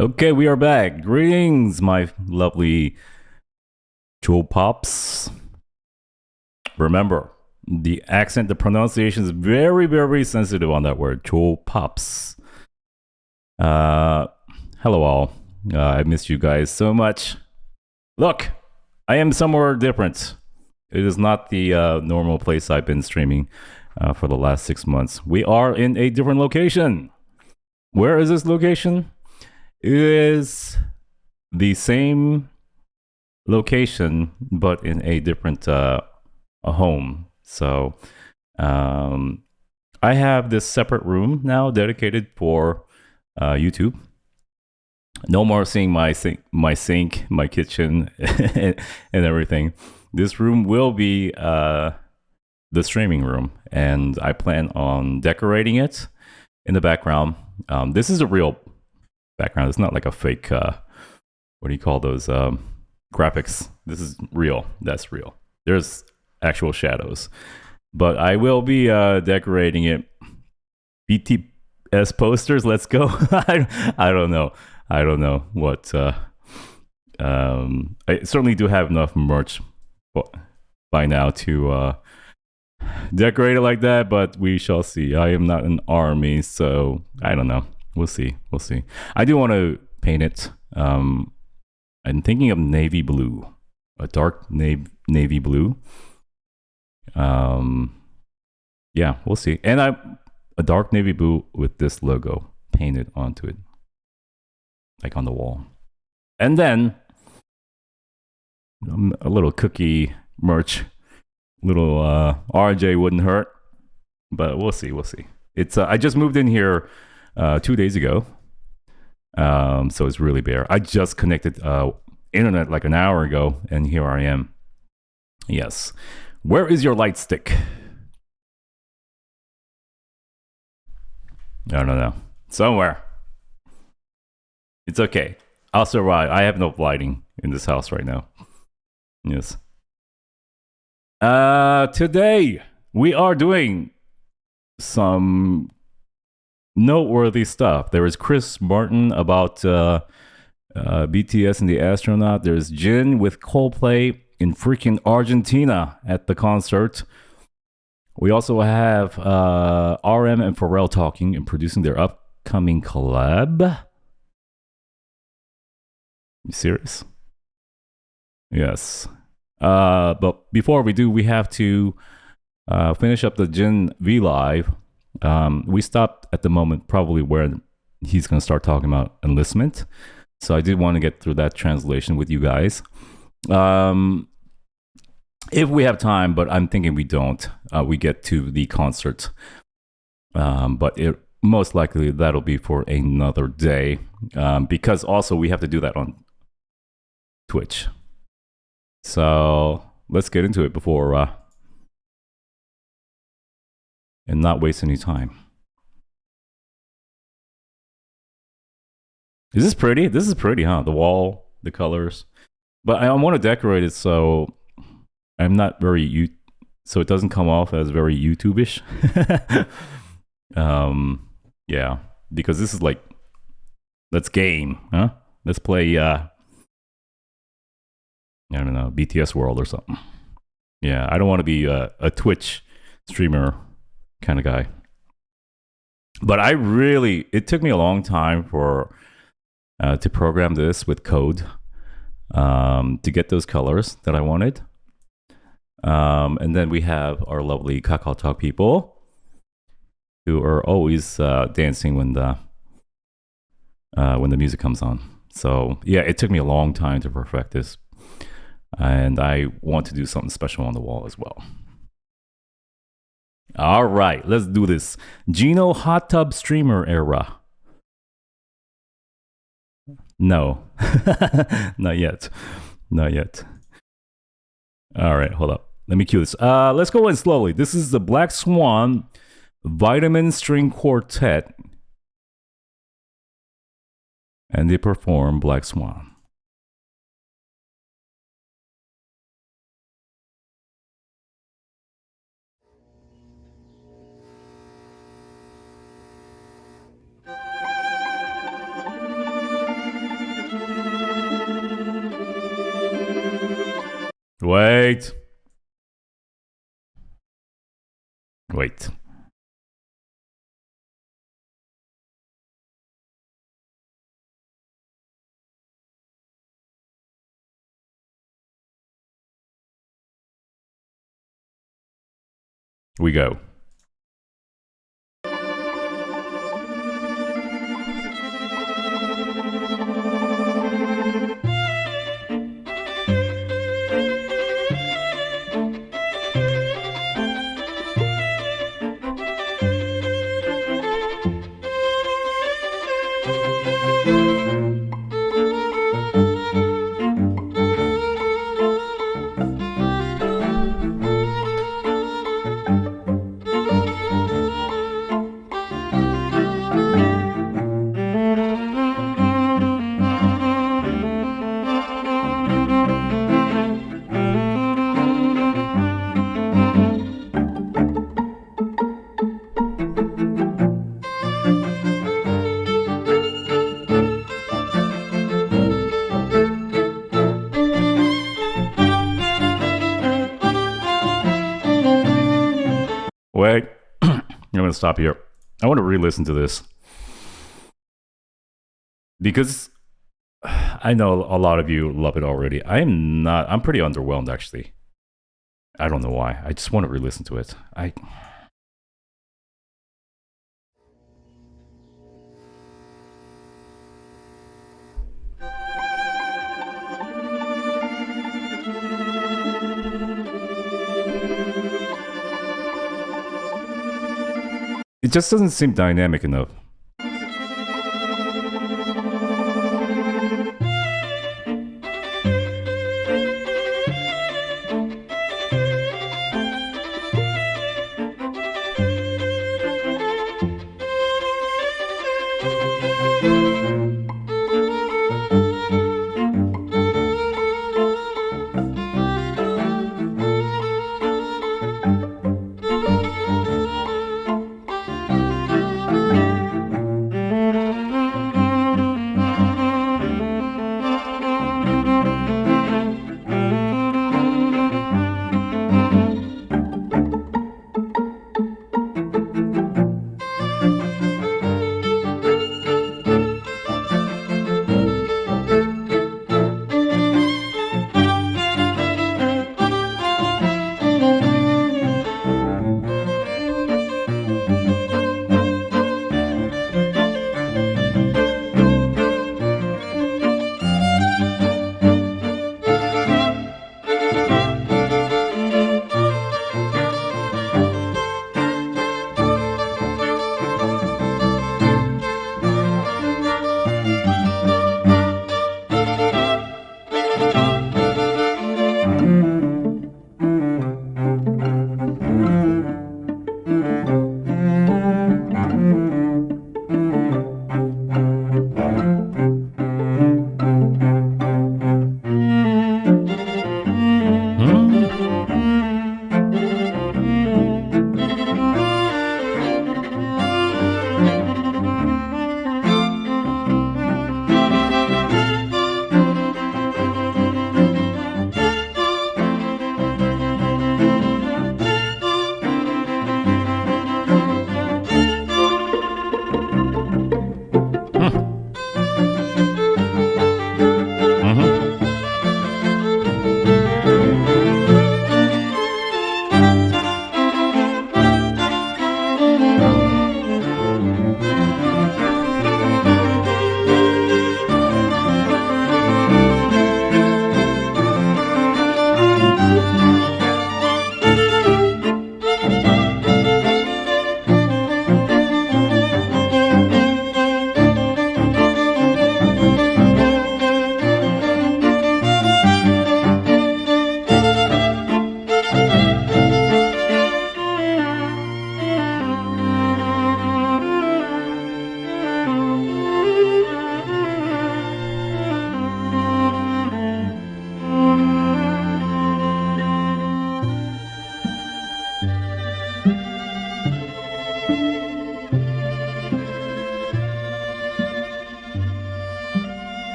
Okay, we are back. Greetings, my lovely Joe Pops. Remember, the accent, the pronunciation is very, very sensitive on that word, Joe Pops. Uh, hello, all. I missed you guys so much. Look, I am somewhere different. It is not the normal place I've been streaming for the last 6 months. We are in a different location. Where is this location? It is the same location, but in a different a home. So I have this separate room now dedicated for YouTube. No more seeing my sink, my kitchen, and everything. This room will be the streaming room, and I plan on decorating it in the background. This is a real background. It's not like a fake. What do you call those? Graphics. This is real. That's real. There's actual shadows, but I will be decorating it. BTS posters. Let's go. I don't know. I don't know what. I certainly do have enough merch by now to decorate it like that, but we shall see. I am not an army, so I don't know. We'll see. We'll see. I do want to paint it. I'm thinking of navy blue, a dark navy blue. Yeah, we'll see. And a dark navy blue with this logo painted onto it, like on the wall. And then a little cookie merch, little RJ wouldn't hurt, but we'll see. We'll see. It's I just moved in here 2 days ago. So it's really bare. I just connected internet like an hour ago, and here I am. Yes. Where is your light stick? I don't know. Somewhere. It's okay. I'll survive. I have no lighting in this house right now. Yes. Today we are doing some noteworthy stuff. There is Chris Martin about BTS and the Astronaut. There's JIN with Coldplay in freaking Argentina at the concert. We also have RM and Pharrell talking and producing their upcoming collab. You serious? Yes. But before we do, we have to finish up the JIN VLIVE. We stopped at the moment probably where he's going to start talking about enlistment. So I did want to get through that translation with you guys. If we have time, but I'm thinking we don't. We get to the concert. But most likely that'll be for another day. Because also we have to do that on Twitch. So let's get into it before and not waste any time. Is this pretty? This is pretty, huh? The wall, the colors. But I want to decorate it so I'm not very so it doesn't come off as very YouTube-ish. Yeah, because this is like, let's game, huh? Let's play I don't know, BTS World or something. Yeah, I don't want to be a Twitch streamer kind of guy. But it took me a long time for to program this with code to get those colors that I wanted. And then we have our lovely Kakao Talk people who are always dancing when the music comes on. So yeah, it took me a long time to perfect this. And I want to do something special on the wall as well. All right, let's do this. JINO hot tub streamer era. No, not yet. Not yet. All right, hold up. Let me cue this. Let's go in slowly. This is the Black Swan Vitamin String Quartet. And they perform Black Swan. Wait. Wait. We go. Wait. I'm going to stop here. I want to re-listen to this. Because I know a lot of you love it already. I'm pretty underwhelmed, actually. I don't know why. I just want to re-listen to it. It just doesn't seem dynamic enough.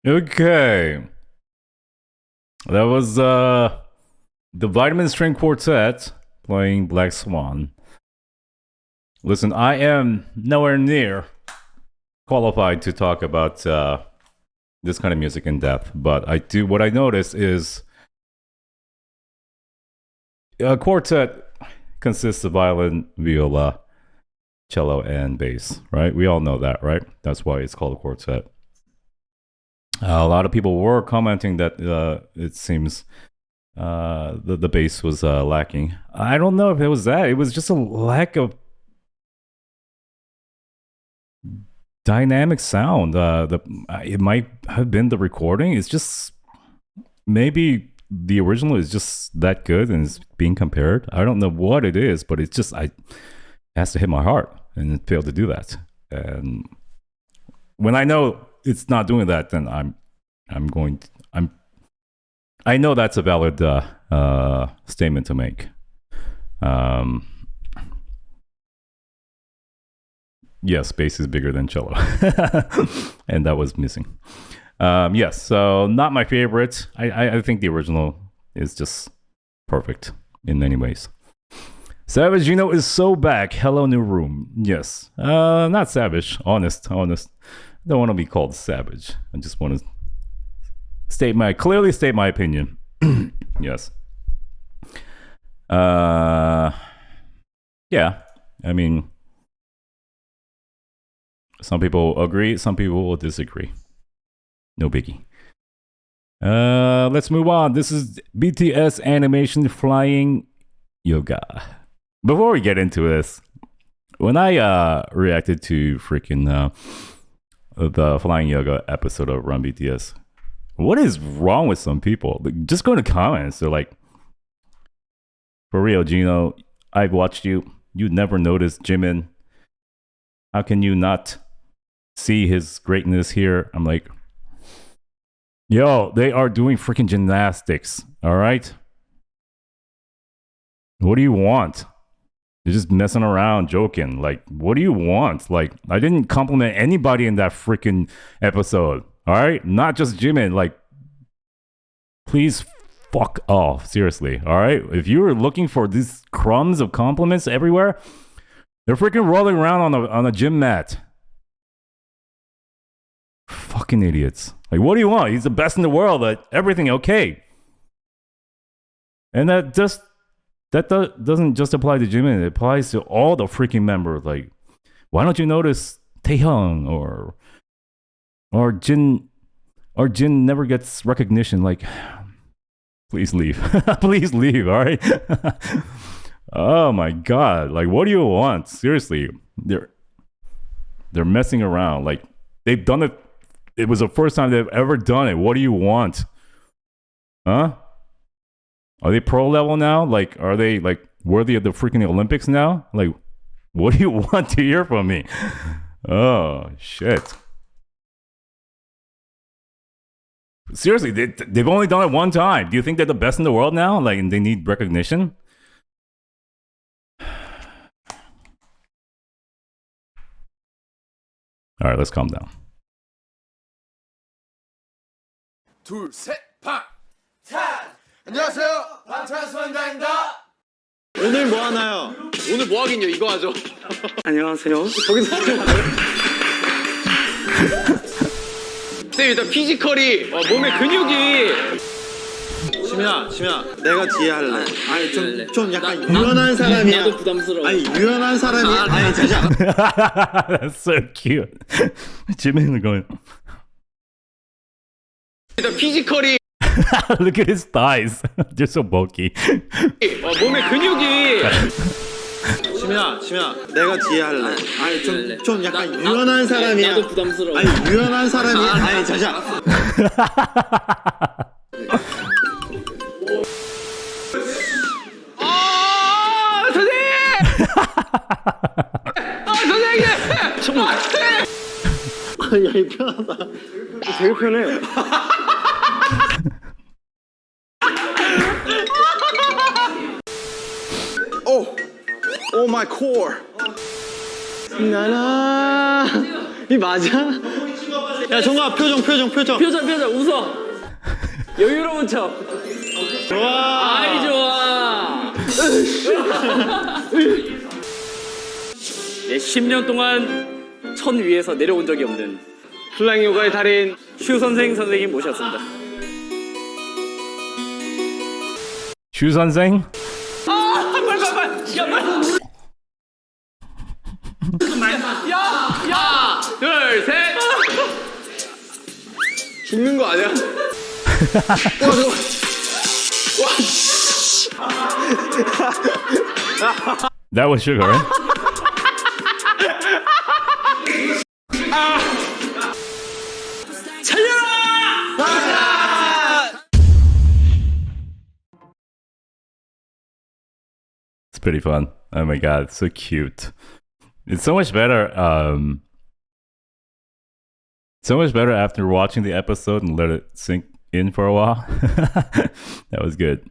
Okay. That was the Vitamin String Quartet playing Black Swan. Listen, I am nowhere near qualified to talk about this kind of music in depth, but what I noticed is a quartet consists of violin, viola, cello, and bass, right? We all know that, right? That's why it's called a quartet. A lot of people were commenting that it seems the bass was lacking. I don't know if it was that. It was just a lack of dynamic sound. It might have been the recording. It's just maybe the original is just that good and it's being compared. I don't know what it is, but it's just it has to hit my heart, and it failed to do that. And when I know it's not doing that, then I know that's a valid statement to make. Yes, bass is bigger than cello, and that was missing. Yes, so not my favorite. I think the original is just perfect in many ways. Savage JINO is so back. Hello, new room. Yes, not savage. Honest. I don't want to be called savage. I just want to clearly state my opinion. Yes. Yeah. I mean, some people agree, some people will disagree. No biggie. Let's move on. This is BTS animation flying yoga. Before we get into this, when I reacted to freaking the flying yoga episode of Run BTS, what is wrong with some people? Like, just go to comments. They're like, for real, JINO, I've watched you. You never noticed Jimin. How can you not see his greatness here? I'm like, yo, they are doing freaking gymnastics. All right. What do you want? They're just messing around, joking. Like, what do you want? Like, I didn't compliment anybody in that freaking episode. All right? Not just Jimin. Like, please fuck off. Seriously. All right? If you were looking for these crumbs of compliments everywhere, they're freaking rolling around on a gym mat. Fucking idiots. Like, what do you want? He's the best in the world at everything. Okay. And that doesn't just apply to Jimin. It applies to all the freaking members. Like, why don't you notice Taehyung or Jin never gets recognition? Like, please leave. Please leave, all right? Oh my god. Like, what do you want? Seriously. They're messing around. Like, they've done it. It was the first time they've ever done it. What do you want? Huh? Are they pro level now? Like, are they like worthy of the freaking Olympics now? Like, what do you want to hear from me? Oh shit. Seriously, they've only done it one time. Do you think they're the best in the world now? Like, and they need recognition? All right, let's calm down. 둘, 셋, 방! 안녕하세요, 방탄소년단입니다. 오늘 뭐 하나요? 오늘 뭐 하긴요? 이거 하죠. 안녕하세요. 거기서 쌤, 일단 피지컬이 몸의 근육이 시민아, 내가 뒤에 할래. 아니 좀 약간 유연한 사람이야. 나도 부담스러워. 아니 유연한 사람이 아니 잠시만. That's so cute. Jimin going. 일단 피지컬이 Look at his thighs. They're so bulky. 몸의 근육이 시민아, 내가 뒤에 할래. 아니 좀 약간 유연한 사람이야. 나도 부담스러워. 아니 유연한 사람이 아니 잠시만. 선생님! 정말! 야, 이 편하다. 되게 편해. Oh my core! 나나 이 맞아? 야 정아 표정. 표정 웃어. 여유로운 척. 좋아. 아이 좋아. 네, 10년 동안 천 위에서 내려온 적이 없는 플라잉 요가의 달인 슈 선생님 모셨습니다. 슈 선생? 빨리. 야, 둘, 셋. 죽는 거 아니야? That was sugar, right? It's pretty fun. Oh my god, it's so cute. It's so much better. So much better after watching the episode and let it sink in for a while. That was good.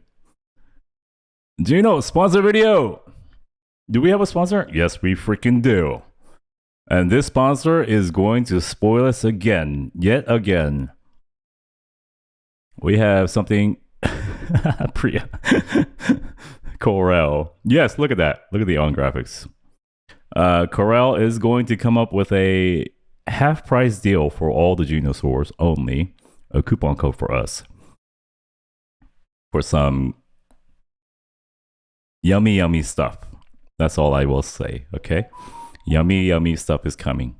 JINO, sponsor video. Do we have a sponsor? Yes, we freaking do. And this sponsor is going to spoil us again, yet again. We have something. Priya. Pharrell. Yes, look at that. Look at the on graphics. Pharrell is going to come up with a half price deal for all the JINO stores only. A coupon code for us. For some yummy stuff. That's all I will say, okay? Yummy stuff is coming.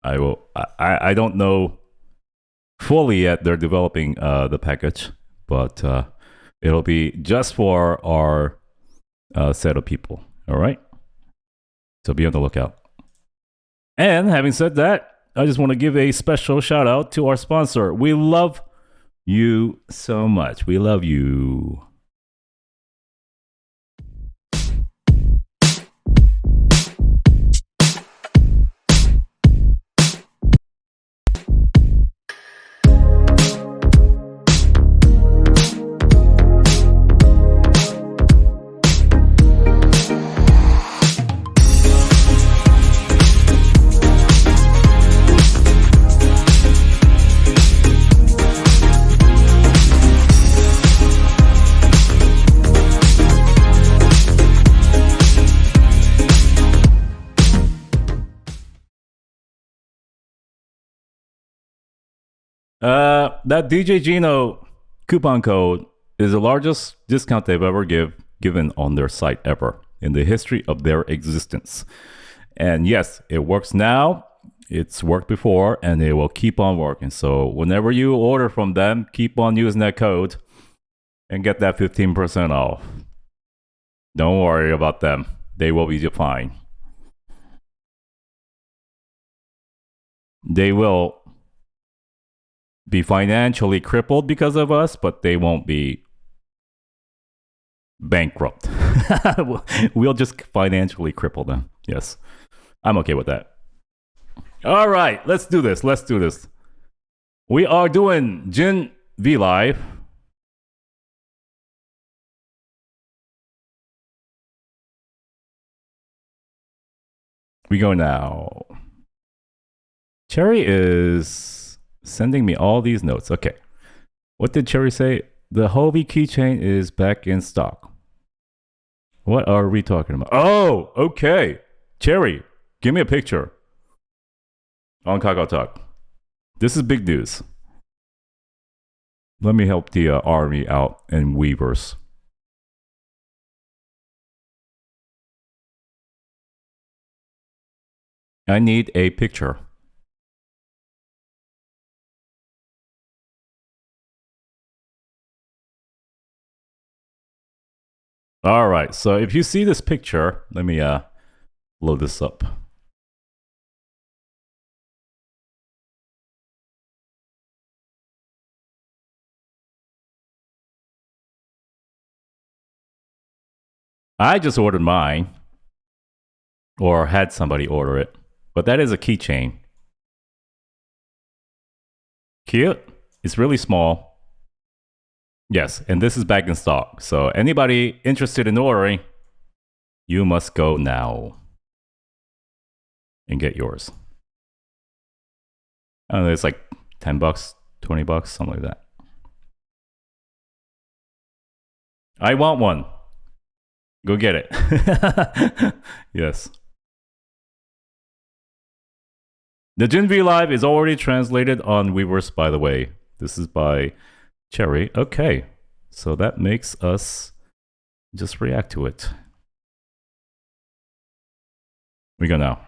I don't know fully yet. They're developing the package, but it'll be just for our set of people, all right? So be on the lookout. And having said that, I just want to give a special shout out to our sponsor. We love you so much. We love you. That DJ JINO coupon code is the largest discount they've ever given on their site ever in the history of their existence. And yes, it works now, it's worked before, and it will keep on working. So whenever you order from them, keep on using that code and get that 15% off. Don't worry about them. They will be fine. They will be financially crippled because of us, but they won't be bankrupt. We'll just financially cripple them. Yes, I'm okay with that. All right, let's do this. We are doing JIN VLIVE. We go now. Cherry is sending me all these notes. Okay. What did Cherry say? The Hobie keychain is back in stock. What are we talking about? Oh, okay. Cherry, give me a picture on Kakao Talk. This is big news. Let me help the army out in Weverse. I need a picture. All right, so if you see this picture, let me load this up. I just ordered mine, or had somebody order it, but that is a keychain. Cute. It's really small. Yes, and this is back in stock. So anybody interested in ordering, you must go now and get yours. I don't know, it's like $10, $20, something like that. I want one. Go get it. Yes. The JIN VLIVE is already translated on Weverse, by the way. This is by Cherry. Okay. So that makes us just react to it. We go now.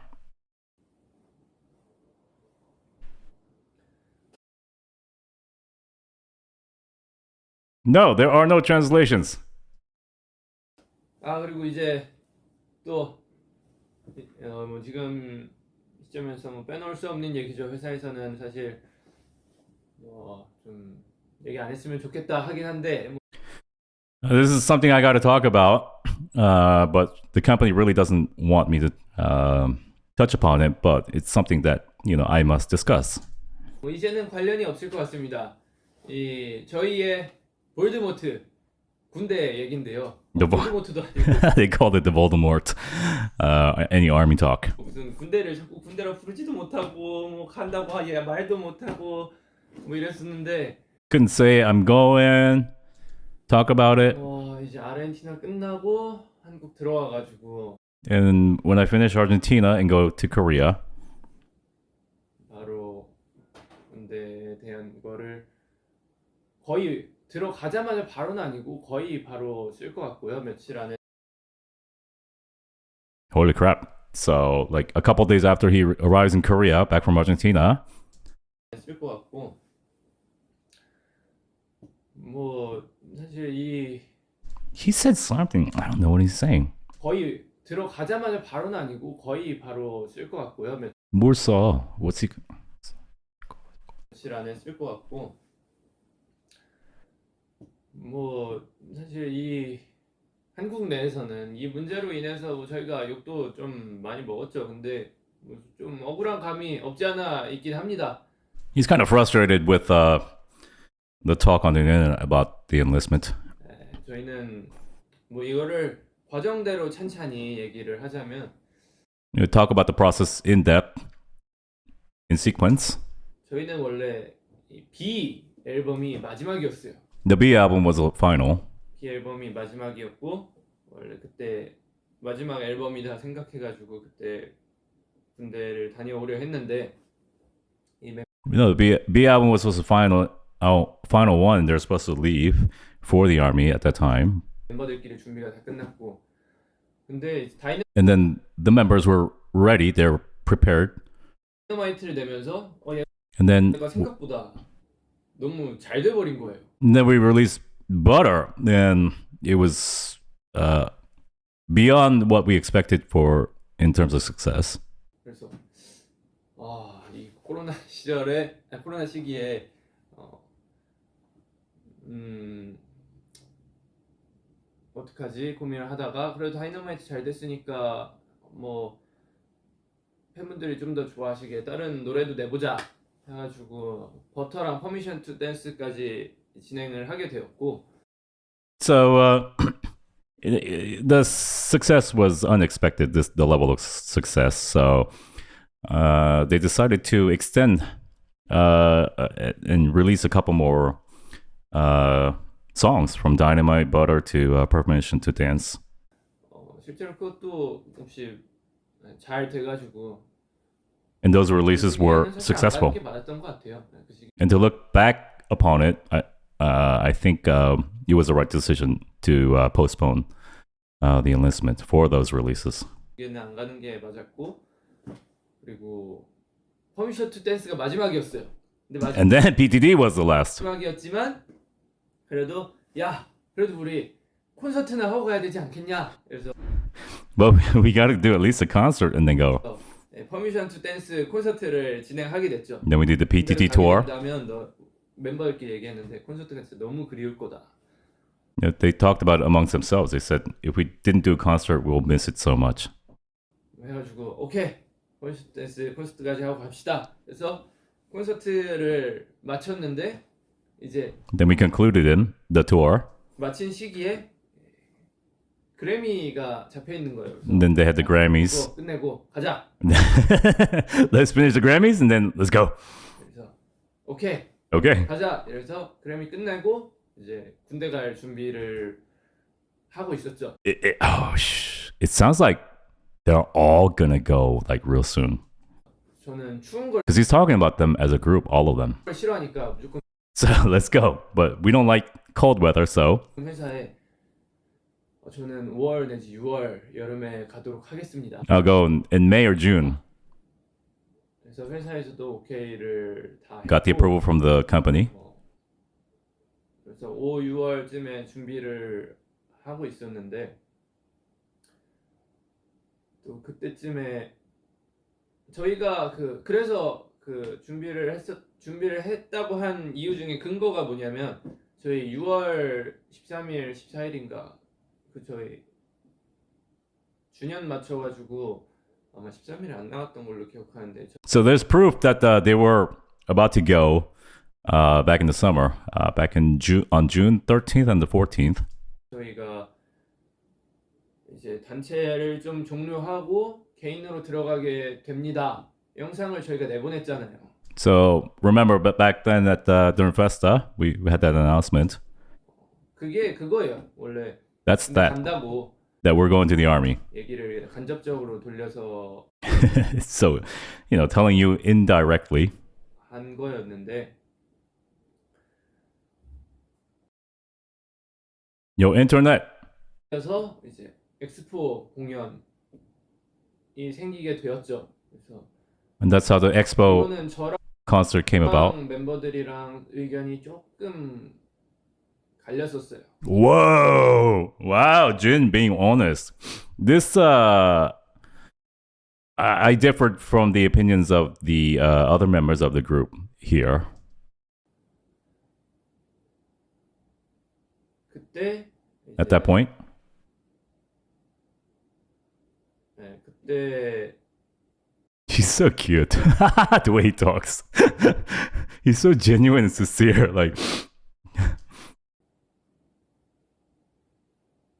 No, there are no translations. 아 그리고 이제 또 뭐 지금 시점에서 뭐 빼놓을 수 없는 얘기죠. 회사에서는 사실 뭐 좀 얘기 안 했으면 좋겠다 하긴 한데 뭐 This is something I got to talk about, but the company really doesn't want me to touch upon it. But it's something that I must discuss. 뭐 이제는 관련이 없을 것 같습니다. 이 저희의 볼드모트 군대 얘긴데요. 볼드모트도 아니고 They called it the Voldemort. Any army talk. 무슨 군대를 자꾸 군대라 부르지도 못하고 뭐 간다고 하야 말도 못하고 뭐 이랬었는데 Couldn't say I'm going. Talk about it. 이제 아르헨티나 끝나고 한국 들어와가지고 And when I finish Argentina and go to Korea, 바로 군대에 대한 거를 거의 들어가자마자 바로는 아니고 거의 바로 쓸 것 같고요. 며칠 안에 holy crap. So, like a couple days after he arrives in Korea, back from Argentina, 쓸 것 같고 뭐 사실 이 he said something. I don't know what he's saying. 거의 들어가자마자 바로는 아니고 거의 바로 쓸 것 같고요. 뭘 써? What's he? 며칠 안에 쓸 것 같고 뭐 사실 이 한국 내에서는 이 문제로 인해서 뭐 저희가 욕도 좀 많이 먹었죠. 근데 뭐 좀 억울한 감이 없지 않아 있긴 합니다. He's kind of frustrated with the talk on the internet about the enlistment. 저희는 뭐 이거를 과정대로 찬찬히 얘기를 하자면 Talk about the process in depth, in sequence. 저희는 원래 이 B 앨범이 마지막이었어요. The B album was the final. B 앨범이 마지막이었고 원래 그때 마지막 앨범이다 생각해가지고 그때 군대를 다녀오려 했는데 The B album was supposed to final one. They're supposed to leave for the army at that time. 멤버들끼리 준비가 다 끝났고 근데 And then the members were ready. They're prepared. 다이너마이트를 내면서 And then 얘가 생각보다 너무 잘 돼버린 거예요. then we released Butter, and it was beyond what we expected for in terms of success. 그래서 이 코로나 시절에 코로나 시기에 어떡하지 고민을 하다가 그래도 다이너마이트 잘 됐으니까 뭐 팬분들이 좀 더 좋아하시게 다른 노래도 내보자 해가지고 버터랑 퍼미션 투 댄스까지 진행을 하게 되었고 So the success was unexpected. The level of success. So they decided to extend and release a couple more songs from Dynamite, Butter to Permission to Dance. 실제로 그것도 혹시 잘 돼가지고 And those releases were successful. 맞았던 것 같아요. And to look back upon it, I think it was the right decision to postpone the enlistment for those releases. 이게는 안 가는 게 맞았고 그리고 퍼미션 투 댄스가 마지막이었어요. 근데 And then PTD was the last. 마지막이었지만 그래도 그래도 우리 콘서트나 하고 가야 되지 않겠냐? 그래서 But we got to do at least a concert and then go. 퍼미션 투 댄스 콘서트를 진행하게 됐죠. Then we did the PTD tour. 그러면 멤버들끼리 얘기했는데 콘서트가 진짜 너무 그리울 거다. They talked about it amongst themselves. They said if we didn't do a concert, we'll miss it so much. 해가지고 오케이 퍼미션 투 댄스 콘서트까지 하고 갑시다. 그래서 콘서트를 마쳤는데 이제 Then we concluded in the tour. 마친 시기에 그래미가 잡혀 있는 거예요. And then they had the Grammys. 끝내고 가자. Let's finish the Grammys and then let's go. 오케이 Okay. 가자 이래서 그래미 끝내고 이제 군대 갈 준비를 하고 있었죠. It sounds like they're all gonna go like real soon. 저는 추운 걸 Because he's talking about them as a group, all of them. 싫어하니까 무조건 So let's go. But we don't like cold weather, so 회사에 저는 5월 내지 6월 여름에 가도록 하겠습니다. I'll go in May or June. 그래서 회사에서도 오케이를 다 Got the 했고, approval from the company. 그래서 5, 6월쯤에 준비를 하고 있었는데 또 그때쯤에 저희가 그래서 준비를 했다고 한 이유 중에 근거가 뭐냐면 저희 6월 13일, 14일인가 저희 주년 맞춰가지고 아마 13일에 안 나왔던 걸로 기억하는데 So there's proof that they were about to go back in the summer, back in on June 13th and the 14th. 저희가 이제 단체를 좀 종료하고 개인으로 들어가게 됩니다. 영상을 저희가 내보냈잖아요. So remember, but back then at during Festa, we had that announcement. 그게 그거예요. 원래 That's 군대 that 간다고 that we're going to the army. 얘기를 간접적으로 돌려서 So, telling you indirectly. 한 거였는데 Yo, internet. 그래서 이제 엑스포 공연이 생기게 되었죠. 그래서 And that's how the Expo 이거는 저랑 concert came about. 멤버들이랑 의견이 조금 갈렸었어요. Whoa! Wow, Jin being honest. This, I differed from the opinions of the other members of the group here. 그때 At that point, 네, 그때 he's so cute. The way he talks. He's so genuine and sincere. Like,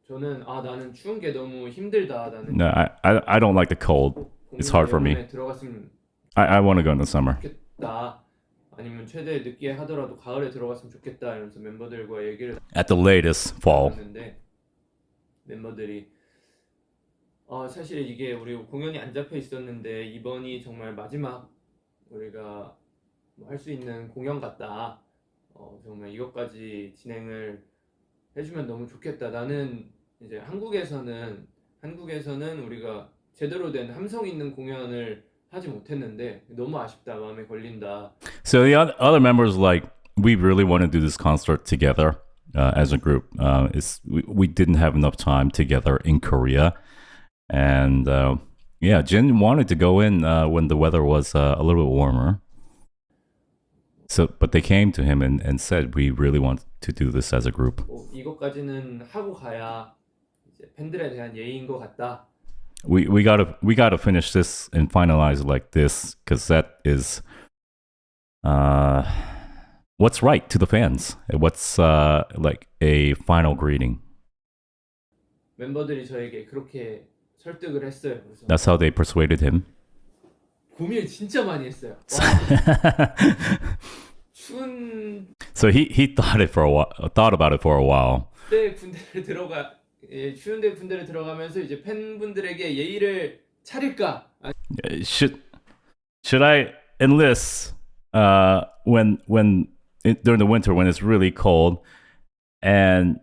저는 나는 추운 게 너무 힘들다. 나는 no, I don't like the cold. It's hard for me. 여름에 들어갔으면 I want to go in the summer. 좋겠다. 아니면 최대 늦게 하더라도 가을에 들어갔으면 좋겠다. 이러면서 멤버들과 얘기를 At the latest, fall. 했는데 멤버들이 사실 이게 우리 공연이 안 잡혀 있었는데 이번이 정말 마지막 우리가 할 수 있는 공연 같다. 정말 이것까지 진행을 해주면 너무 좋겠다. 나는 이제 한국에서는 우리가 제대로 된 함성 있는 공연을 하지 못했는데 너무 아쉽다. 마음에 걸린다. So the other members like, we really want to do this concert together as a group. We didn't have enough time together in Korea. And yeah, Jin wanted to go in when the weather was a little bit warmer. So, but they came to him and said, we really want to do this as a group. 이것까지는 하고 가야 이제 팬들에 대한 예의인 것 같다. We gotta finish this and finalize it like this, because that is what's right to the fans. What's like a final greeting. 멤버들이 저에게 그렇게 설득을 했어요. 그래서 That's how they persuaded him. 고민을 진짜 많이 했어요. 추운 So he thought about it for a while. 때 군대를 추운데 군대를 들어가면서 이제 팬분들에게 예의를 차릴까? Should I enlist when during the winter when it's really cold, and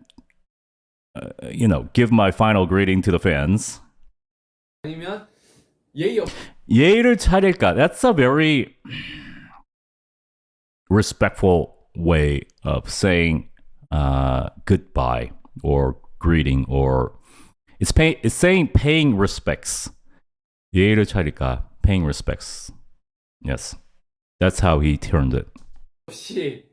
give my final greeting to the fans? 아니면 예의 없 예의를 차릴까? That's a very respectful way of saying goodbye or greeting, or it's saying paying respects. 예의를 차릴까? Paying respects. Yes, that's how he turned it. 없이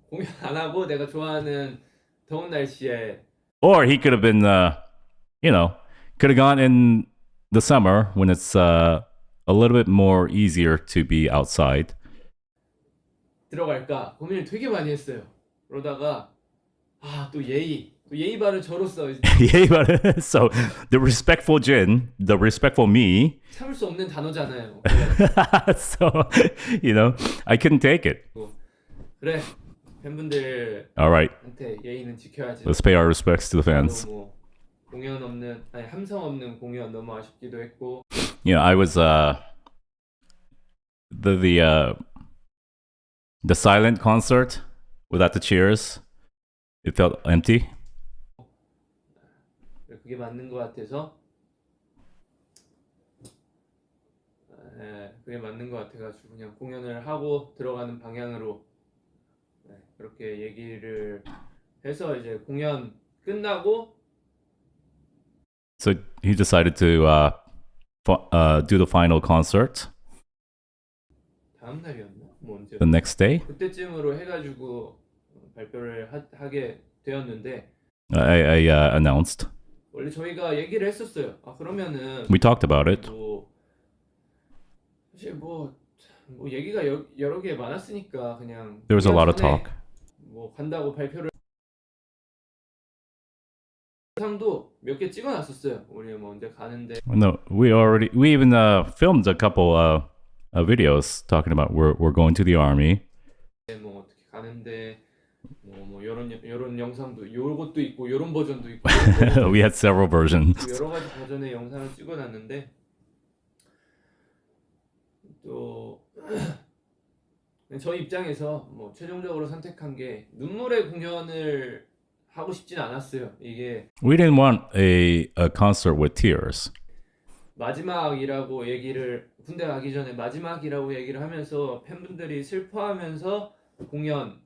공연 안 하고 내가 좋아하는 더운 날씨에 Or he could have been, could have gone in the summer when it's a little bit more easier to be outside. 들어갈까 고민을 되게 많이 했어요. 그러다가 또 예의 또 예의 바른 저로서 이제 Yeah, but so the respectful Jin, the respectful me. 참을 수 없는 단어잖아요. So, I couldn't take it. 그래 팬분들한테 All right, 예의는 지켜야지. let's pay our respects to the fans. 뭐 공연 없는 아니 함성 없는 공연 너무 아쉽기도 했고. I was the silent concert without the cheers. It felt empty. 그게 맞는 것 같아서 그게 맞는 것 같아가지고 그냥 공연을 하고 들어가는 방향으로 그렇게 얘기를 해서 이제 공연 끝나고 So he decided to do the final concert 다음 날이었나? 뭐 언제? the next day. 그때쯤으로 해가지고 발표를 하게 되었는데 I announced. 원래 저희가 얘기를 했었어요. 그러면은 We talked about it. 뭐 사실 뭐 얘기가 여러 개 많았으니까 그냥 There was a lot of 전에 talk. 뭐 간다고 발표를 영상도 몇 개 찍어놨었어요. 우리 뭐 언제 가는데 No, we even filmed a couple videos talking about we're going to the army. 뭐 어떻게 가는데 뭐 요런 영상도 요것도 있고 요런 버전도 있고 We had several versions. 여러 가지 버전의 영상을 찍어놨는데 또 저희 입장에서 뭐 최종적으로 선택한 게 눈물의 공연을 하고 싶진 않았어요. 이게 We didn't want a concert with tears. 마지막이라고 얘기를 군대 가기 전에 마지막이라고 얘기를 하면서 팬분들이 슬퍼하면서 공연을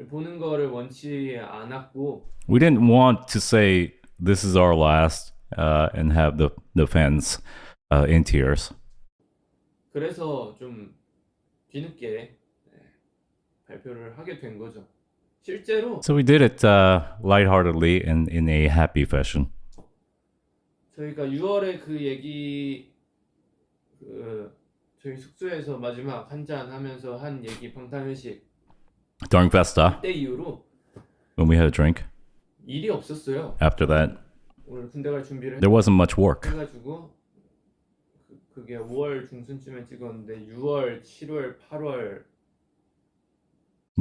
보는 거를 원치 않았고 We didn't want to say this is our last and have the fans in tears. 그래서 좀 뒤늦게 발표를 하게 된 거죠. 실제로 So we did it lightheartedly and in a happy fashion. 저희가 6월에 그 얘기 저희 숙소에서 마지막 한잔 하면서 한 얘기 방탄회식 During Festa, 그때 이후로 when we had a drink, 일이 없었어요. after that, 오늘 군대 갈 준비를 there wasn't much work. 해가지고 그게 5월 중순쯤에 찍었는데 6월, 7월, 8월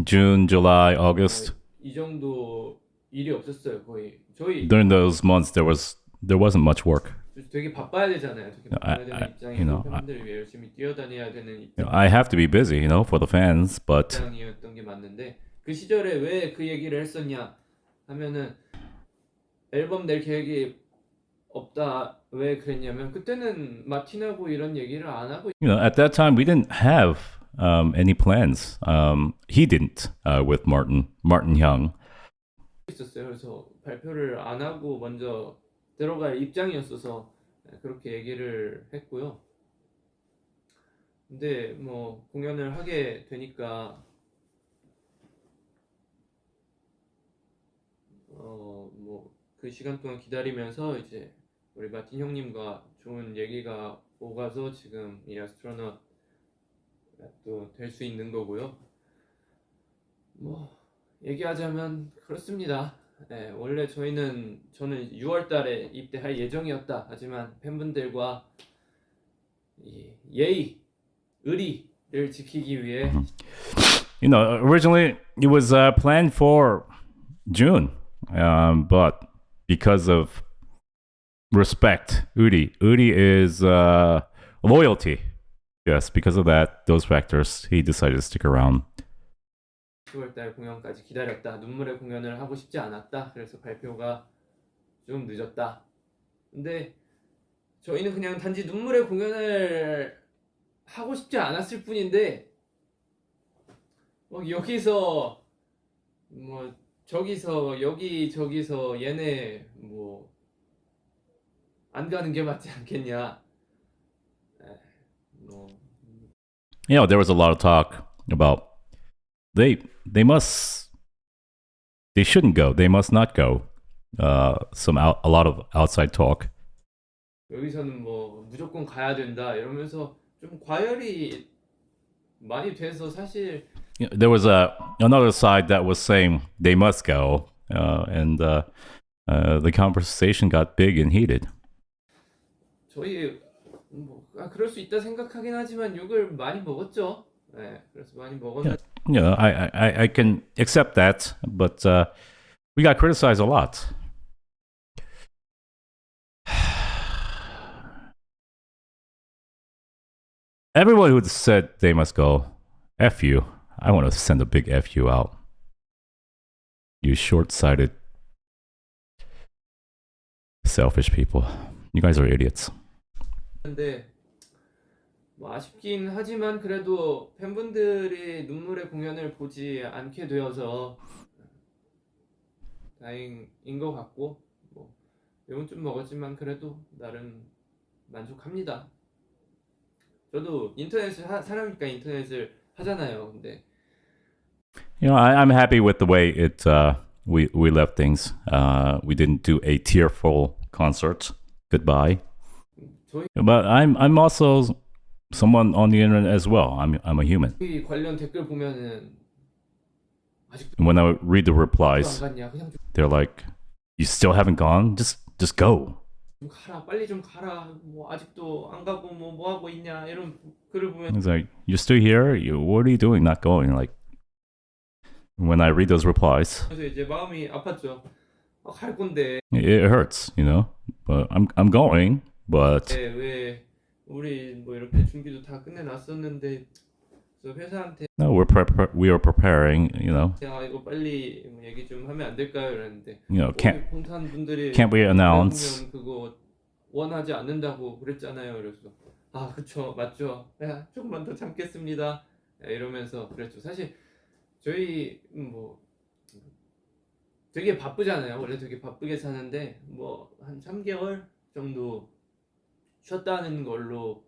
June, July, August. 이 정도 일이 없었어요. 거의 저희 During those months, there wasn't much work. 되게 바빠야 되잖아요. 되게 바빠야 되는 입장이고 팬분들을 위해 열심히 뛰어다녀야 되는 I have to be busy, for the fans, but 입장이었던 게 맞는데 그 시절에 왜 그 얘기를 했었냐 하면은 앨범 낼 계획이 없다. 왜 그랬냐면 그때는 마틴하고 이런 얘기를 안 하고 at that time we didn't have any plans. He didn't with Martin Young. 있었어요. 그래서 발표를 안 하고 먼저 들어갈 입장이었어서 그렇게 얘기를 했고요. 근데 뭐 공연을 하게 되니까 뭐 그 시간 동안 기다리면서 이제 우리 마틴 형님과 좋은 얘기가 오가서 지금 이 아스트로넛 또 될 수 있는 거고요. 뭐 얘기하자면 그렇습니다. 원래 저는 6월 달에 입대할 예정이었다. 하지만 팬분들과 이 예의, 의리를 지키기 위해 Originally it was planned for June, but because of respect, Uri is loyalty. Yes, because of those factors, he decided to stick around. 10월달 공연까지 기다렸다. 눈물의 공연을 하고 싶지 않았다. 그래서 발표가 좀 늦었다. 근데 저희는 그냥 단지 눈물의 공연을 하고 싶지 않았을 뿐인데 막 여기서 뭐 저기서 여기 저기서 얘네 뭐 안 가는 게 맞지 않겠냐. 뭐 There was a lot of talk about they shouldn't go. They must not go. A lot of outside talk. 여기서는 뭐 무조건 가야 된다 이러면서 좀 과열이 많이 돼서 사실 There was another side that was saying they must go, and the conversation got big and heated. 저희 그럴 수 있다 생각하긴 하지만 욕을 많이 먹었죠. 네, 그래서 많이 먹었는데 You know, I can accept that, but we got criticized a lot. Everyone who said they must go, F you. I want to send a big F you out. You short-sighted, selfish people. You guys are idiots. 뭐 아쉽긴 하지만 그래도 팬분들이 눈물의 공연을 보지 않게 되어서 다행인 것 같고 뭐 욕은 좀 먹었지만 그래도 나름 만족합니다. 저도 사람이니까 인터넷을 하잖아요. 근데 You know, I'm happy with the way it we left things. We didn't do a tearful concert goodbye. But I'm also someone on the internet as well. I'm a human. 이 관련 댓글 보면은 When I read the replies, 안 갔냐? 그냥 they're like, "You still haven't gone? Just go." 좀 가라, 빨리 좀 가라. 뭐 아직도 안 가고 뭐 하고 있냐? 이런 글을 보면 It's like, "You're still here? What are you doing? Not going?" Like when I read those replies, 그래서 이제 마음이 아팠죠. 갈 건데 it hurts, you know. But I'm going. But 왜 우리 뭐 이렇게 준비도 다 끝내놨었는데 그래서 회사한테 no, we are preparing, you know. 이거 빨리 뭐 얘기 좀 하면 안 될까요? 이랬는데 You know, 봉탄 분들이 can't we announce? 그거 원하지 않는다고 그랬잖아요. 그래서 그쵸 맞죠. 야, 조금만 더 참겠습니다. 이러면서 그랬죠. 사실 저희 뭐 되게 바쁘잖아요. 원래 되게 바쁘게 사는데 뭐 한 3개월 정도 쉬었다는 걸로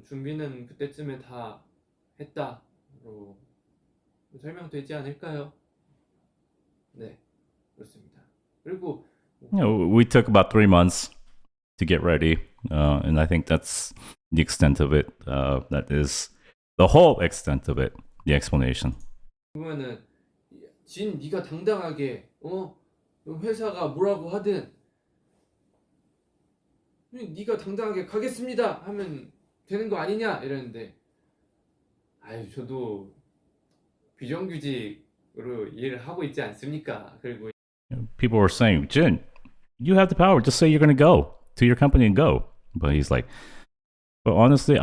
준비는 그때쯤에 다 했다로 설명되지 않을까요? 네, 그렇습니다. 그리고 You know, we took about 3 months to get ready, and I think that's the extent of it. That is the whole extent of it. The explanation. 보면은 진 네가 당당하게 회사가 뭐라고 하든 네가 당당하게 가겠습니다 하면 되는 거 아니냐 이랬는데 저도 비정규직으로 일을 하고 있지 않습니까? 그리고 People were saying, "Jin, you have the power. Just say you're going to go to your company and go." But he's like, "But honestly,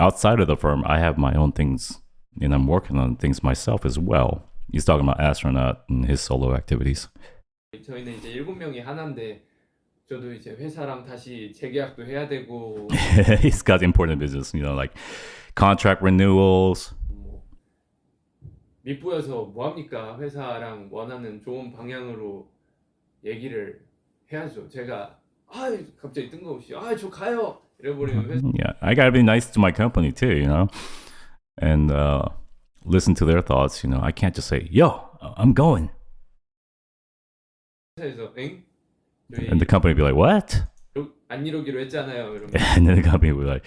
outside of the firm, I have my own things, and I'm working on things myself as well." He's talking about Astronaut and his solo activities. 저희는 이제 7명이 하나인데 저도 이제 회사랑 다시 재계약도 해야 되고 He's got important business, like contract renewals. 밑보여서 뭐 합니까? 회사랑 원하는 좋은 방향으로 얘기를 해야죠. 제가 갑자기 뜬금없이 저 가요 이래버리면 회사 Yeah, I gotta be nice to my company too, and listen to their thoughts. I can't just say, "Yo, I'm going," 회사에서 저희 and the company be like, "What?" 안 이루기로 했잖아요. 이러면 And then the company will be like,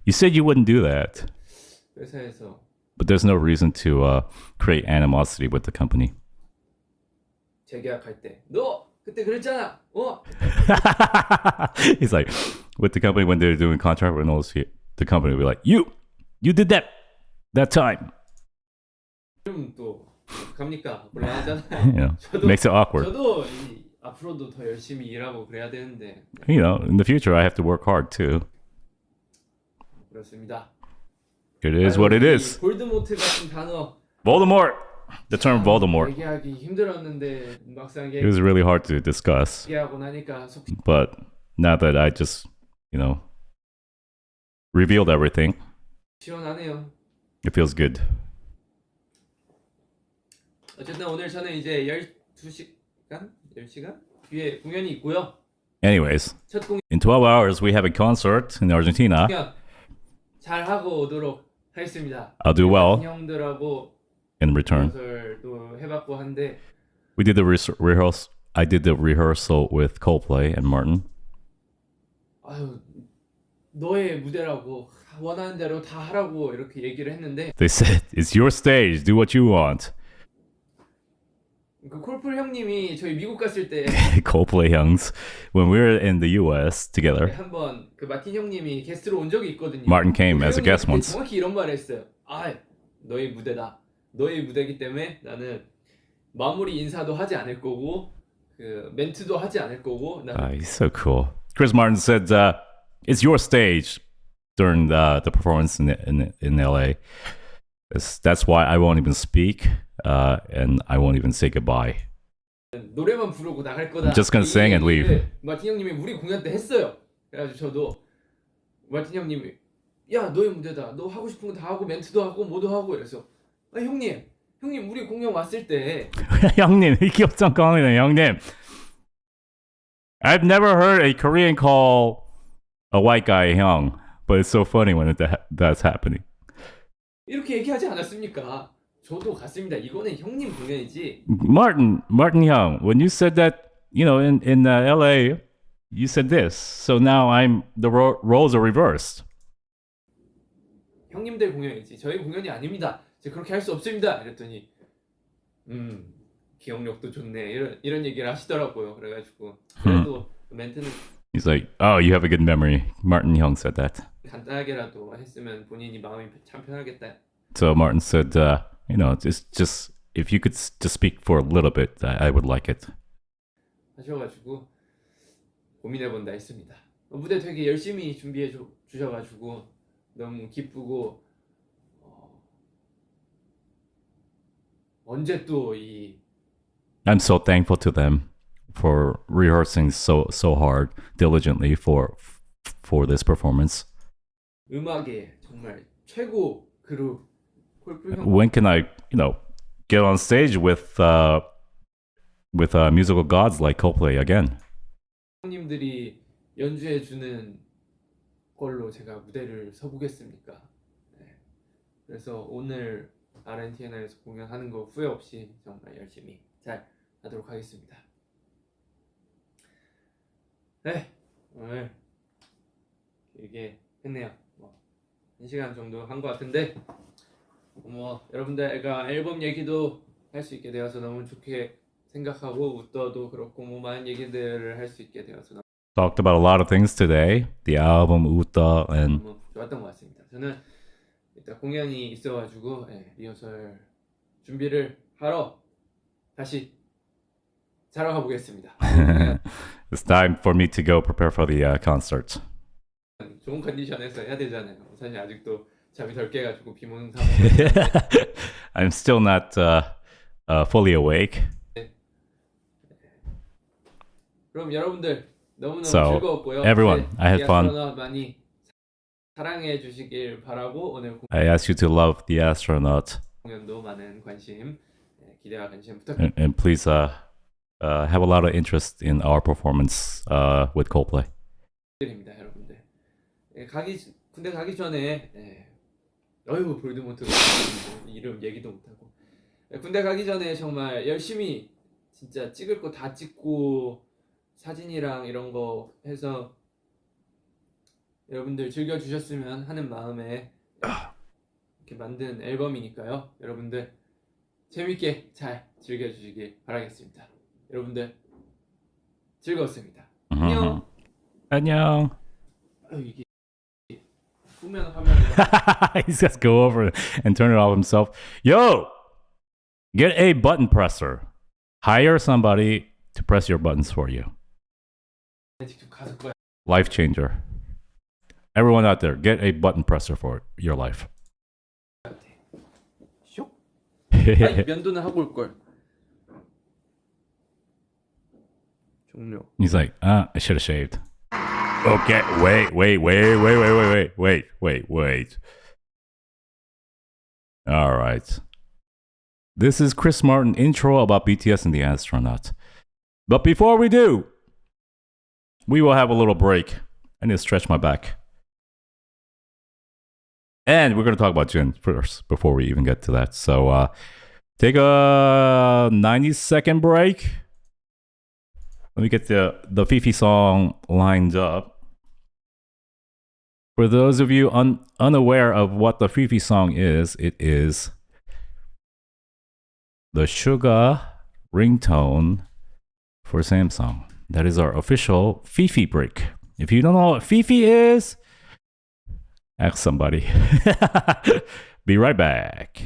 "You said you wouldn't do that." 회사에서 But there's no reason to create animosity with the company. 재계약할 때 너 그때 그랬잖아. He's like, with the company when they're doing contract renewals, the company will be like, you did that time. 그럼 또 갑니까? 곤란하잖아요. Yeah, makes it awkward. 저도 앞으로도 더 열심히 일하고 그래야 되는데 In the future, I have to work hard too. 그렇습니다. It is what it is. 볼드모트 같은 단어 Voldemort. The term Voldemort. 얘기하기 힘들었는데 막상 It was really hard to discuss. 얘기하고 나니까 속 But now that I just, revealed everything, 시원하네요. it feels good. 어쨌든 오늘 저는 이제 10시간 뒤에 공연이 있고요. Anyways, 첫 in 12 hours, we have a concert in Argentina. 공연 잘 하고 오도록 하겠습니다. I'll do well 형들하고 in return. 리허설도 해봤고 한데 We did the rehearsal. I did the rehearsal with Coldplay and Martin. 너의 무대라고 원하는 대로 다 하라고 이렇게 얘기를 했는데 They said, "It's your stage. Do what you want." 그 콜플 형님이 저희 미국 갔을 때 Coldplay Youngs, when we were in the US together, 한번 그 마틴 형님이 게스트로 온 적이 있거든요. Martin came as a 그 형님이 guest 그때 once. 정확히 이런 말을 했어요. 아, 너의 무대다. 너의 무대이기 때문에 나는 마무리 인사도 하지 않을 거고 그 멘트도 하지 않을 거고 나는 He's so cool. Chris Martin said, "It's your stage during the performance in LA. That's why I won't even speak, and I won't even say goodbye. 노래만 부르고 나갈 거다. I'm just gonna sing and leave." 마틴 형님이 우리 공연 때 했어요. 그래가지고 저도 마틴 형님이 야 너의 무대다. 너 하고 싶은 거 다 하고 멘트도 하고 뭐도 하고 이래서 아, 형님 우리 공연 왔을 때 형님, 이 귀엽장 강이네, 형님. I've never heard a Korean call a white guy 형, but it's so funny when that's happening. 이렇게 얘기하지 않았습니까? 저도 갔습니다. 이거는 형님 공연이지. Martin 형, when you said that, in LA, you said this. So now the roles are reversed. 형님들 공연이지. 저희 공연이 아닙니다. 제가 그렇게 할 수 없습니다. 이랬더니 기억력도 좋네. 이런 얘기를 하시더라고요. 그래가지고 그래도 멘트는 He's like, oh, you have a good memory. Martin 형 said that. 간단하게라도 했으면 본인이 마음이 참 편하겠다. So Martin said, just if you could just speak for a little bit, I would like it. 하셔가지고 고민해본다 했습니다. 무대 되게 열심히 준비해 주셔가지고 너무 기쁘고 언제 또 이 I'm so thankful to them for rehearsing so hard, diligently for this performance. 음악의 정말 최고 그룹 콜플 형 When can I, get on stage with musical gods like Coldplay again? 형님들이 연주해 주는 걸로 제가 무대를 서보겠습니까? 네. 그래서 오늘 아르헨티나에서 공연하는 거 후회 없이 정말 열심히 잘 하도록 하겠습니다. 네, 오늘 길게 했네요. 1시간 정도 한 것 같은데 여러분들과 앨범 얘기도 할 수 있게 되어서 너무 좋게 생각하고 웃더도 그렇고 많은 얘기들을 할 수 있게 되어서 너무 Talked about a lot of things today. The album, Uta, and 좋았던 것 같습니다. 저는 일단 공연이 있어가지고 리허설 준비를 하러 다시 자러 가보겠습니다. it's time for me to go prepare for the concert. 좋은 컨디션에서 해야 되잖아요. 사실 아직도 잠이 덜 깨가지고 비모는 상황. I'm still not fully awake. 그럼 여러분들 너무너무 So, 즐거웠고요. everyone, I had fun. Astronaut 많이 사랑해 주시길 바라고 오늘 I ask you to love the astronaut, 공연도 많은 관심, 기대와 관심 부탁드립니다. and please have a lot of interest in our performance with Coldplay. 여러분들. 군대 가기 전에 볼드모트 이름 얘기도 못하고 군대 가기 전에 정말 열심히 진짜 찍을 거 다 찍고 사진이랑 이런 거 해서 여러분들 즐겨주셨으면 하는 마음에 이렇게 만든 앨범이니까요. 여러분들 재밌게 잘 즐겨주시길 바라겠습니다. 여러분들 즐거웠습니다. 안녕. 안녕. 이게 후면 화면에 He's got to go over and turn it off himself. Yo, get a button presser. Hire somebody to press your buttons for you. 직접 가서 거야. Life changer. Everyone out there, get a button presser for your life. 쇽. 아니, 면도는 하고 올 걸. 종료. He's like, I should have shaved. Okay, wait. All right. This is Chris Martin intro about BTS and the Astronaut. But before we do, we will have a little break. I need to stretch my back. And we're going to talk about JIN first before we even get to that. So take a 90-second break. Let me get the Fifi song lined up. For those of you unaware of what the Fifi song is, it is the Suga ringtone for Samsung. That is our official Fifi break. If you don't know what Fifi is, ask somebody. Be right back.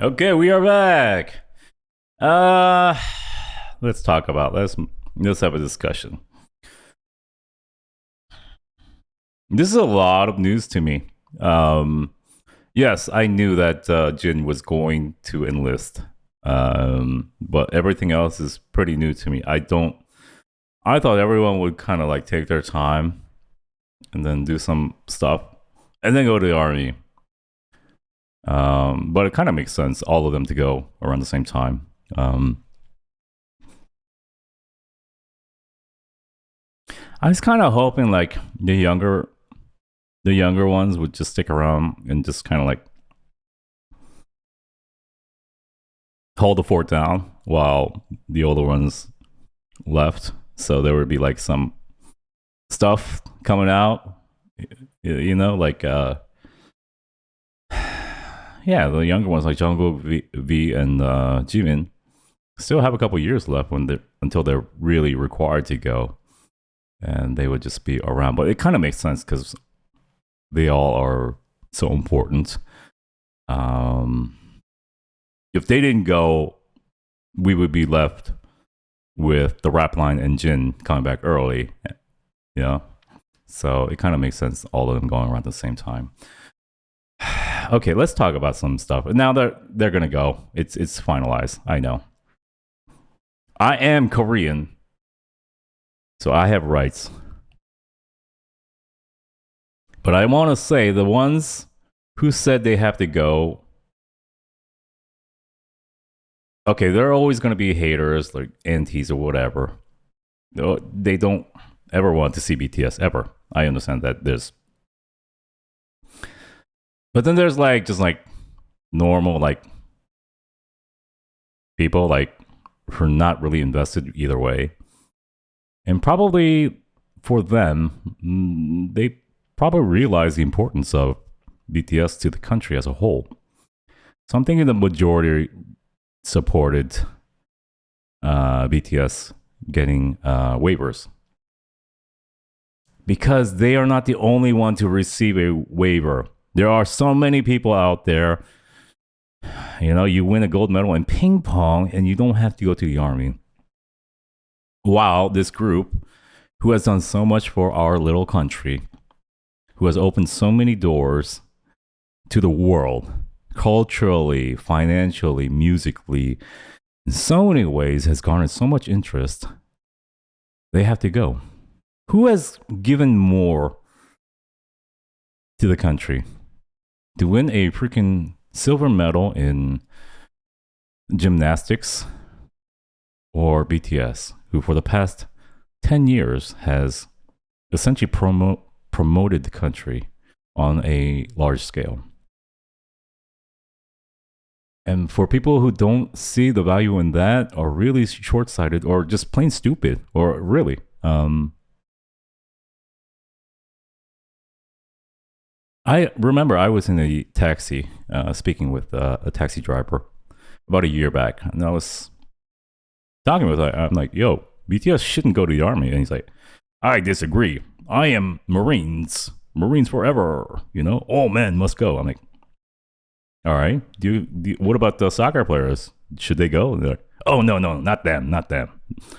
Okay, we are back. Let's talk about let's have a discussion. This is a lot of news to me. Yes, I knew that Jin was going to enlist, but everything else is pretty new to me. I thought everyone would kind of like take their time and then do some stuff and then go to the army. But it kind of makes sense, all of them to go around the same time. I was kind of hoping like the younger ones would just stick around and just kind of like hold the fort down while the older ones left. So there would be like some stuff coming out, you know, like yeah, the younger ones like Jungkook, V and Jimin still have a couple years left until they're really required to go, and they would just be around. But it kind of makes sense because they all are so important. If they didn't go, we would be left with the rap line and Jin coming back early. Yeah, so it kind of makes sense, all of them going around at the same time. Okay, let's talk about some stuff. Now they're gonna go. It's finalized. I know. I am Korean, so I have rights. But I want to say the ones who said they have to go. Okay, there are always going to be haters, like antis or whatever. They don't ever want to see BTS ever. I understand that there's. But then there's like just like normal like people like who are not really invested either way. And probably for them, they probably realize the importance of BTS to the country as a whole. So I'm thinking the majority supported BTS getting waivers. Because they are not the only one to receive a waiver. There are so many people out there. You know, you win a gold medal in ping pong and you don't have to go to the army. While this group, who has done so much for our little country, who has opened so many doors to the world, culturally, financially, musically, in so many ways has garnered so much interest, they have to go. Who has given more to the country? To win a freaking silver medal in gymnastics or BTS, who for the past 10 years has essentially promoted the country on a large scale. And for people who don't see the value in that, are really short-sighted or just plain stupid, or really, I remember I was in a taxi speaking with a taxi driver about a year back, and I was talking with him. I'm like, yo, BTS shouldn't go to the army. And he's like, I disagree. I am Marines forever. You know, all men must go. I'm like, all right. What about the soccer players? Should they go? And they're like, oh, no, not them.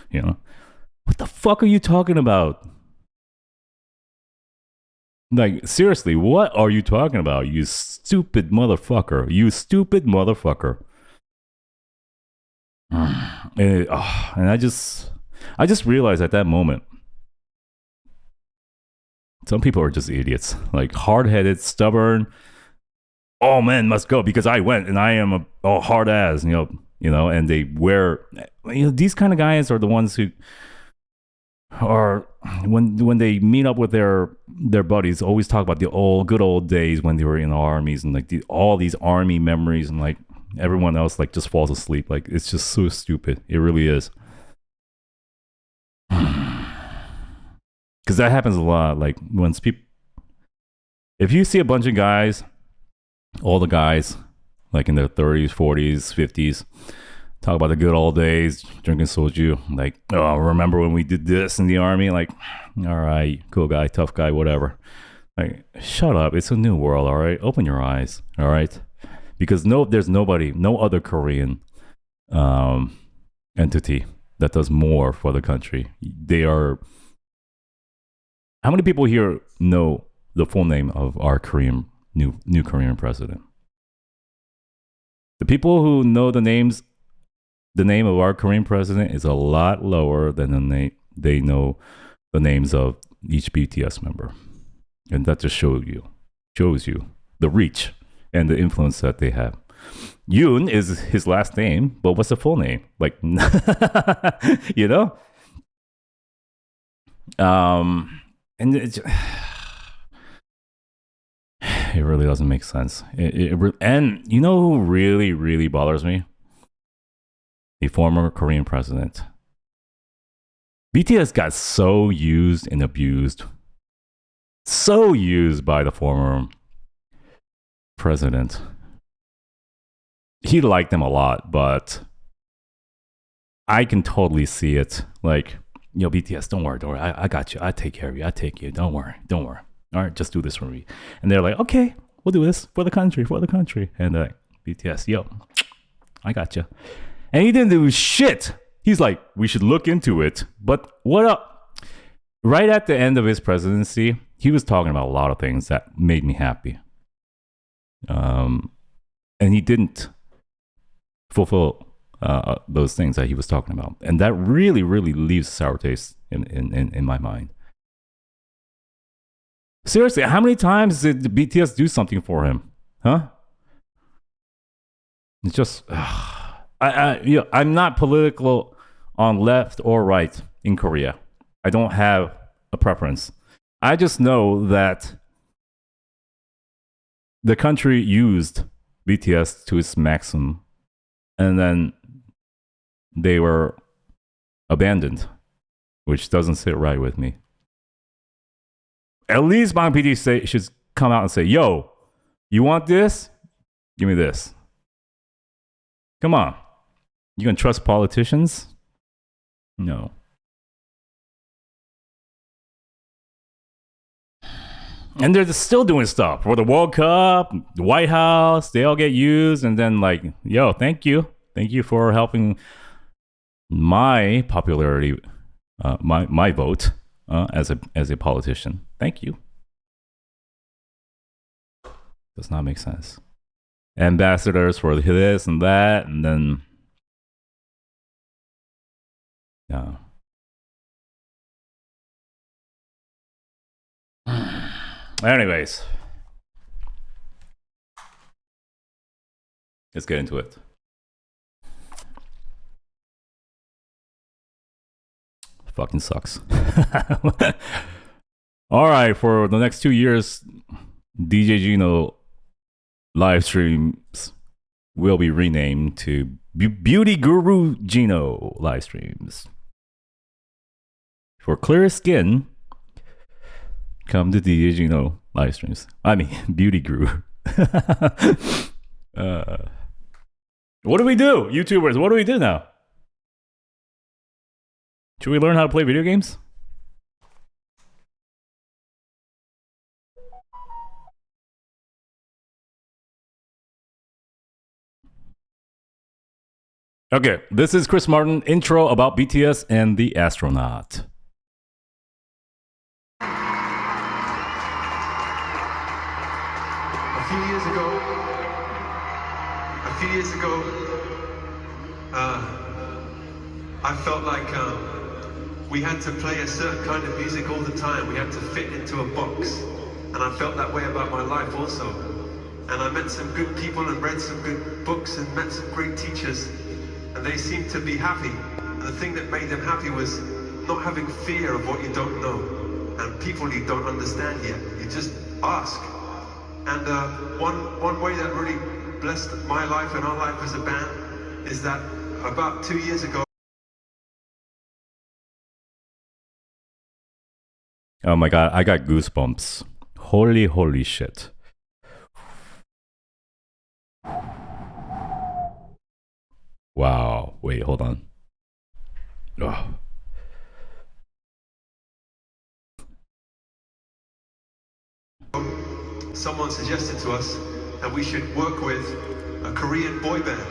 You know, what the fuck are you talking about? Like, seriously, what are you talking about? You stupid motherfucker. And I just realized at that moment, some people are just idiots, like hard-headed, stubborn. All men must go because I went and I am a hard ass, you know, and they wear, these kind of guys are the ones who are, when they meet up with their buddies, always talk about the good old days when they were in the armies, and like all these army memories, and like everyone else like just falls asleep. Like, it's just so stupid. It really is. Because that happens a lot. Like, if you see a bunch of guys, all the guys, like in their 30s, 40s, 50s, talk about the good old days, drinking soju, like, oh, remember when we did this in the army? Like, all right, cool guy, tough guy, whatever. Like, shut up. It's a new world, all right? Open your eyes, all right? Because there's no other Korean entity that does more for the country. They are... How many people here know the full name of our new Korean president? The people who know the name of our Korean president is a lot lower than they know the names of each BTS member. And that just shows you the reach and the influence that they have. Yoon is his last name, but what's the full name? Like, you know? And it really doesn't make sense. And you know who really, really bothers me? A former Korean president. BTS got so used and abused. So used by the former president. He liked them a lot, but I can totally see it. Like, yo, BTS, don't worry. I got you. I take care of you. I take you. Don't worry. All right, just do this for me. And they're like, okay, we'll do this for the country. And BTS, yo, I got you. And he didn't do shit. He's like, we should look into it. But what up? Right at the end of his presidency, he was talking about a lot of things that made me happy. And he didn't fulfill those things that he was talking about. And that really, really leaves a sour taste in my mind. Seriously, how many times did the BTS do something for him? Huh? It's just... I'm not political on left or right in Korea. I don't have a preference. I just know that the country used BTS to its maximum, and then they were abandoned, which doesn't sit right with me. At least Bang PD should come out and say, yo, you want this? Give me this. Come on. You can trust politicians? No. And they're still doing stuff for the World Cup, the White House. They all get used, and then like, yo, thank you for helping my popularity, my vote as a politician. Thank you. Does not make sense. Ambassadors for this and that, and then yeah. Anyways, let's get into it. Fucking sucks. All right, for the next 2 years, DJ JINO live streams will be renamed to Beauty Guru JINO live streams. For clear skin, come to DJ JINO live streams. I mean, Beauty Guru. What do we do, YouTubers? What do we do now? Should we learn how to play video games? Okay, this is Chris Martin intro about BTS and the Astronaut. A few years ago, I felt like we had to play a certain kind of music all the time. We had to fit into a box. And I felt that way about my life also. And I met some good people and read some good books and met some great teachers. And they seemed to be happy. And the thing that made them happy was not having fear of what you don't know. And people you don't understand yet. You just ask. And one way that really blessed my life and our life as a band is that about 2 years ago. Oh my god, I got goosebumps. Holy shit. Wow. Wait, hold on. Oh. Someone suggested to us that we should work with a Korean boy band.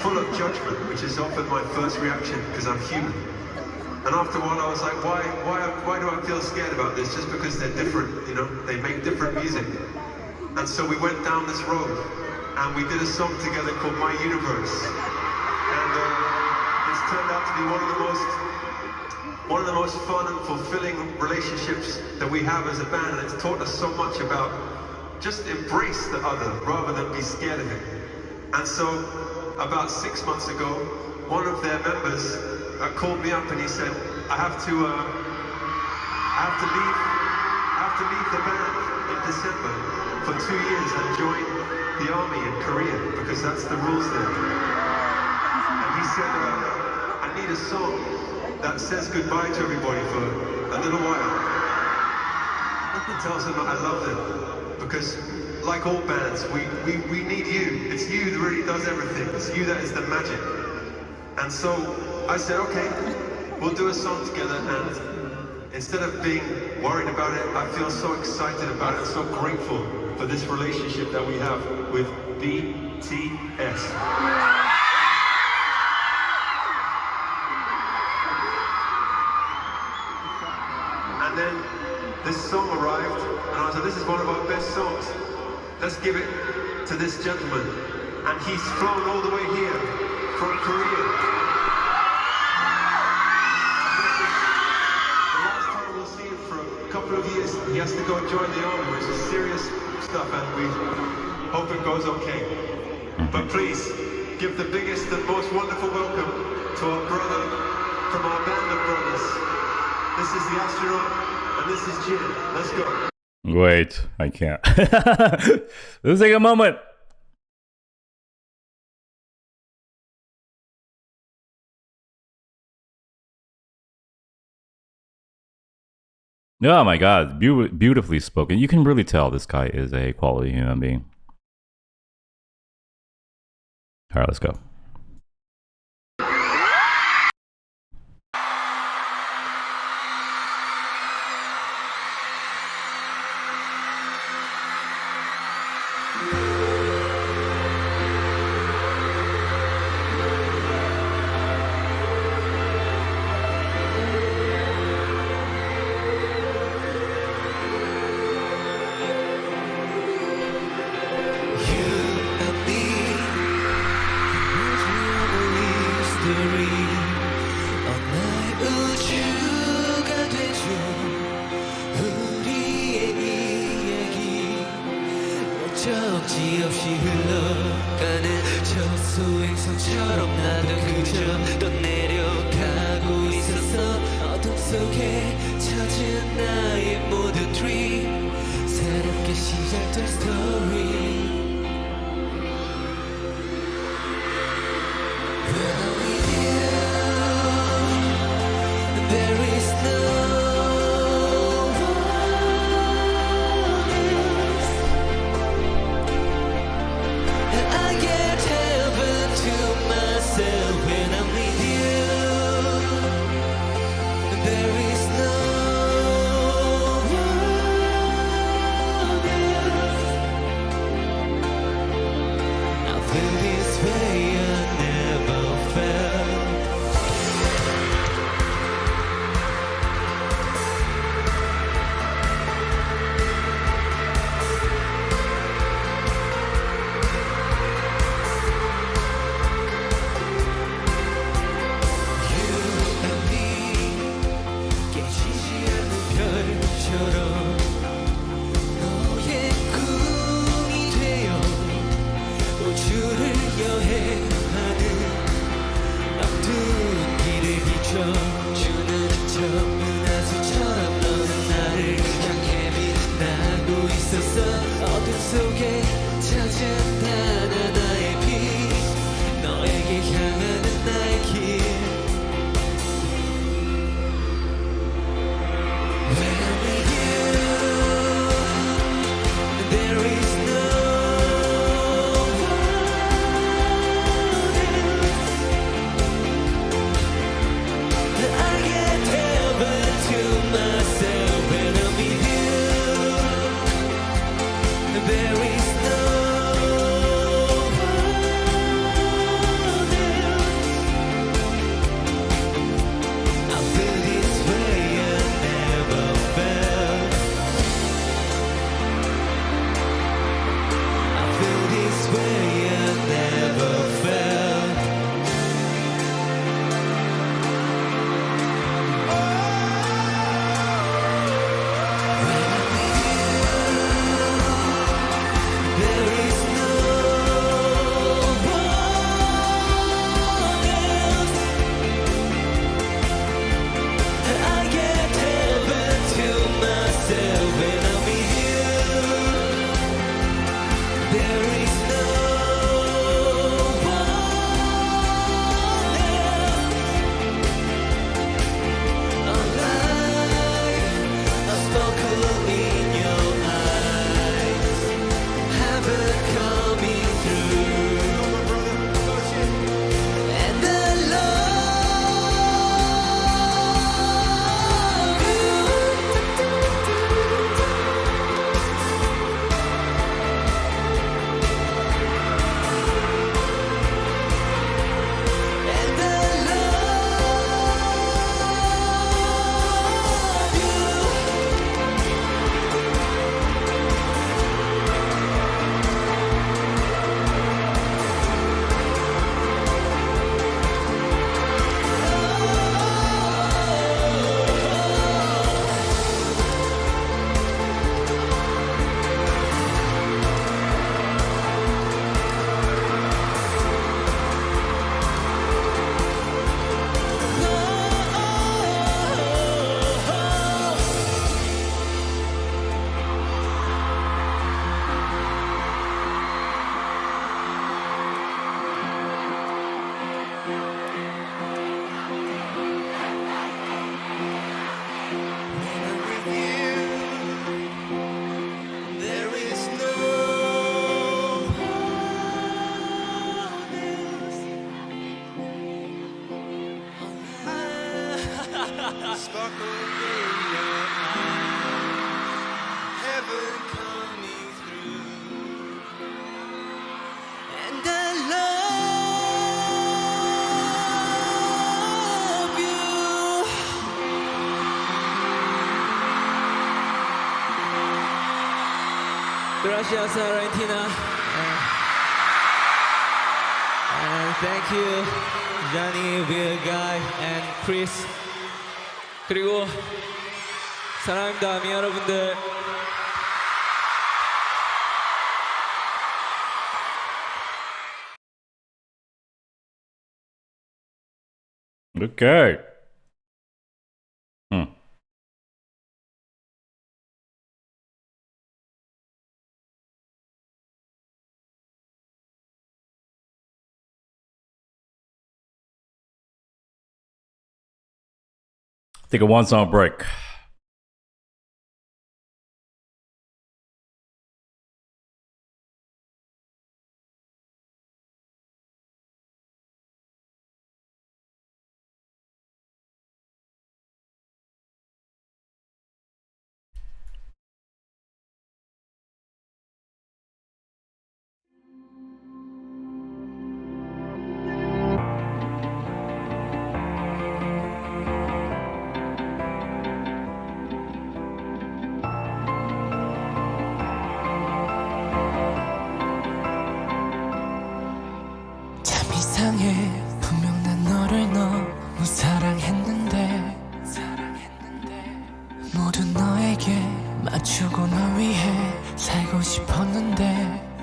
Full of judgment, which is often my first reaction because I'm human. And after a while I was like, why do I feel scared about this? Just because they're different, you know? They make different music. And so we went down this road and we did a song together called My Universe. And it's turned out to be one of the most fun and fulfilling relationships that we have as a band, and it's taught us so much about just embrace the other rather than be scared of it. And so about 6 months ago, one of their members called me up and he said, I have to leave the band in December for 2 years and join the army in Korea because that's the rules there. And he said, I need a song that says goodbye to everybody for a little while. It tells them that I love them because like all bands, we need you. It's you that really does everything. It's you that is the magic. And so I said, okay, we'll do a song together, and instead of being worried about it, I feel so excited about it, so grateful for this relationship that we have with BTS. And then this song arrived, and I was like, this is one of our best songs. Let's give it to this gentleman. And he's flown all the way here from Korea. The last time we'll see him for a couple of years, he has to go join the army, which is serious stuff, and we hope it goes okay. But please, give the biggest and most wonderful welcome to our brother from our band of brothers. This is the Astronaut, and this is JIN. Let's go. Wait, I can't. Let's take a moment. Oh my god, beautifully spoken. You can really tell this guy is a quality human being. Alright, let's go. 그지없이 흘러가는 저 소행성처럼 나도 그저 떠내려가고 있었어 어둠 속에 젖은 나의 모든 dream 새롭게 시작될 스토리 When I'm with you There is no when I'm with you, there is no one else. I feel this way I never felt. 너의 꿈이 되어 우주를 여행하는 어두운 길을 비춰주는 저 은하수처럼 너는 나를 향해 빛나고 있었어 어둠 속에 찾은 단 하나의 빛 너에게 향하는 나의 길 Gracias, Argentina. And thank you, Johnny, Will Guy, and Chris. 그리고 사랑합니다, 아미 여러분들. Okay. Take a 1 song break. 참 이상해 분명 난 너를 너무 사랑했는데 모두 너에게 맞추고 널 위해 살고 싶었는데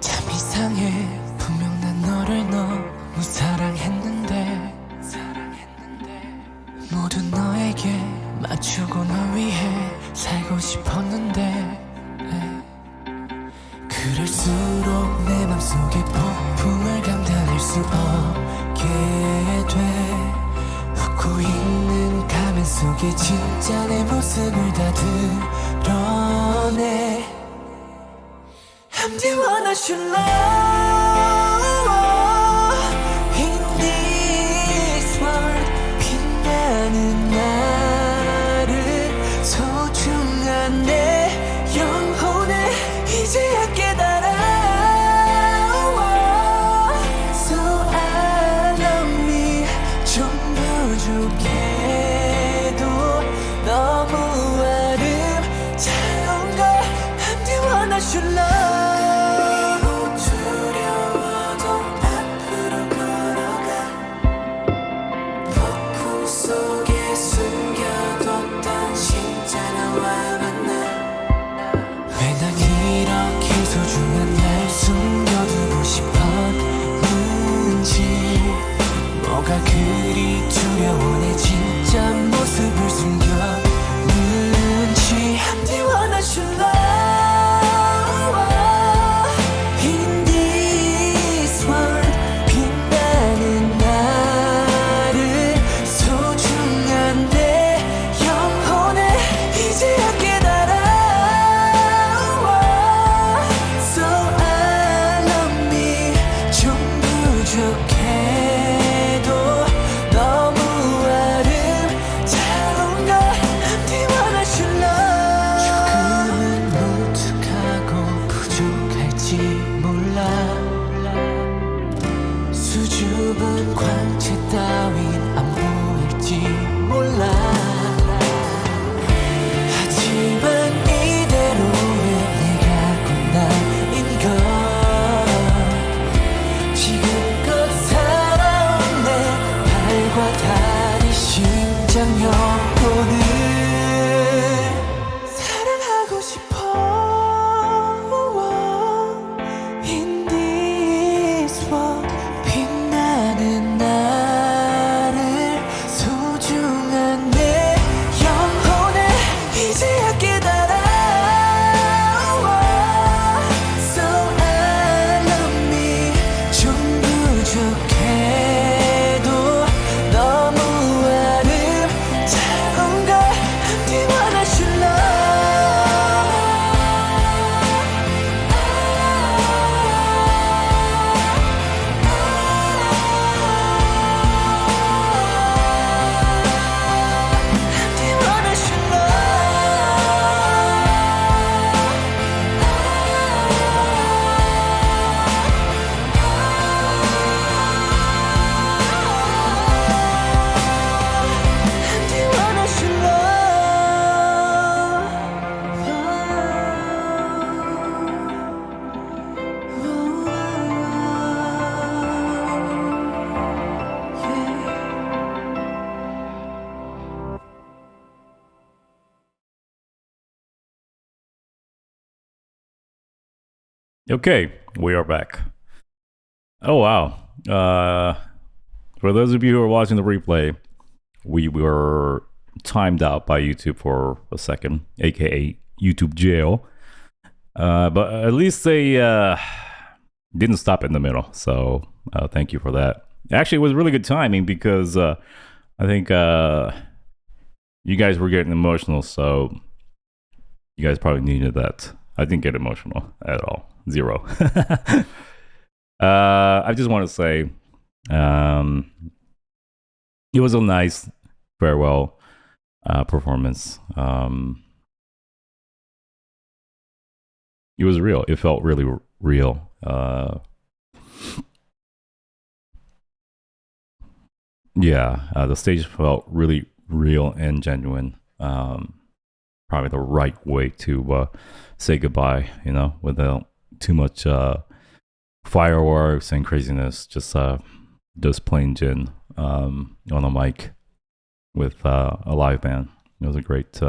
참 이상해 분명 난 너를 너무 사랑했는데 모두 너에게 맞추고 널 위해 살고 싶었는데 그럴수록 내 맘속에 폭풍을 감당할 수 없게 돼 웃고 있는 가면 속에 진짜 내 모습을 다 드러내 I'm the one I should love in this world 빛나는 나를 소중한 내 영혼을 이제야 깨달아 So I love me 좀 부족해도 너무 아름다운 걸 I'm the one I should love 뭐가 그리 두려워 내 진짜 모습을 숨겼는지 I'm the one I should love in this world 빛나는 나를 소중한 내 영혼을 이제야 깨달아 So I love me 좀 부족해 수줍은 광채 따윈 안 보일지 몰라 하지만 이대로는 내가 고난인 걸 지금껏 살아온 내 발과 다리 심장 영혼을 사랑하고 싶어 In this world Okay, we are back. Oh wow. For those of you who are watching the replay, we were timed out by YouTube for a second, aka YouTube jail. But at least they didn't stop in the middle. So thank you for that. Actually, it was really good timing because I think you guys were getting emotional, so you guys probably needed that. I didn't get emotional at all. Zero. I just want to say it was a nice farewell performance. It was real. It felt really real. The stage felt really real and genuine. Probably the right way to say goodbye, without too much fireworks and craziness. Just plain JIN on a mic with a live band. It was a great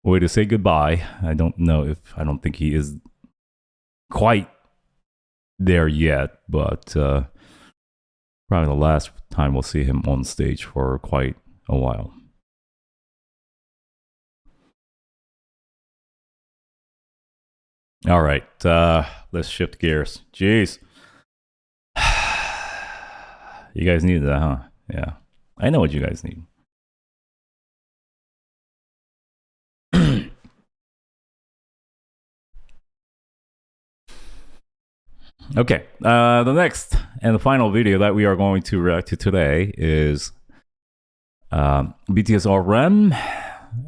way to say goodbye. I don't think he is quite there yet, but probably the last time we'll see him on stage for quite a while. All right, let's shift gears. Jeez. You guys need that, huh? Yeah. I know what you guys need. Okay, the next and the final video that we are going to react to today is BTS RM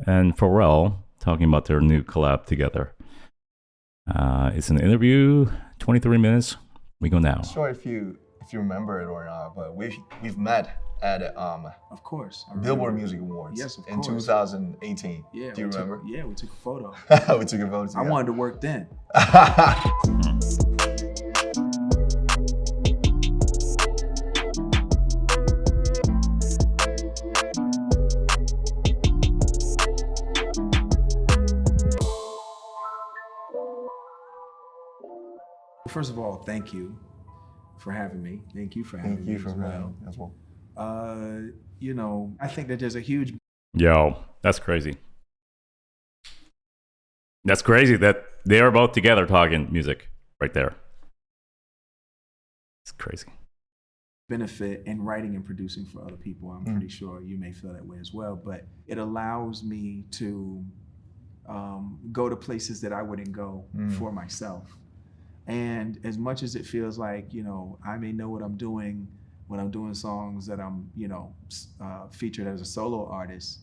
and Pharrell talking about their new collab together. It's an interview, 23 minutes. We go now. I'm not sure if you remember it or not, but we've met at of course, Billboard Music Awards. Yes, of in course. 2018. Yeah, do you remember? Yeah, we took a photo. We took a photo together. I wanted to work then. First of all, thank you for having me. Thank you for having me as well. I think that there's a huge... Yo, that's crazy. That's crazy that they are both together talking music right there. It's crazy. benefit in writing and producing for other people. I'm pretty sure you may feel that way as well, but it allows me to go to places that I wouldn't go for myself. And as much as it feels like, I may know what I'm doing when I'm doing songs that I'm, featured as a solo artist,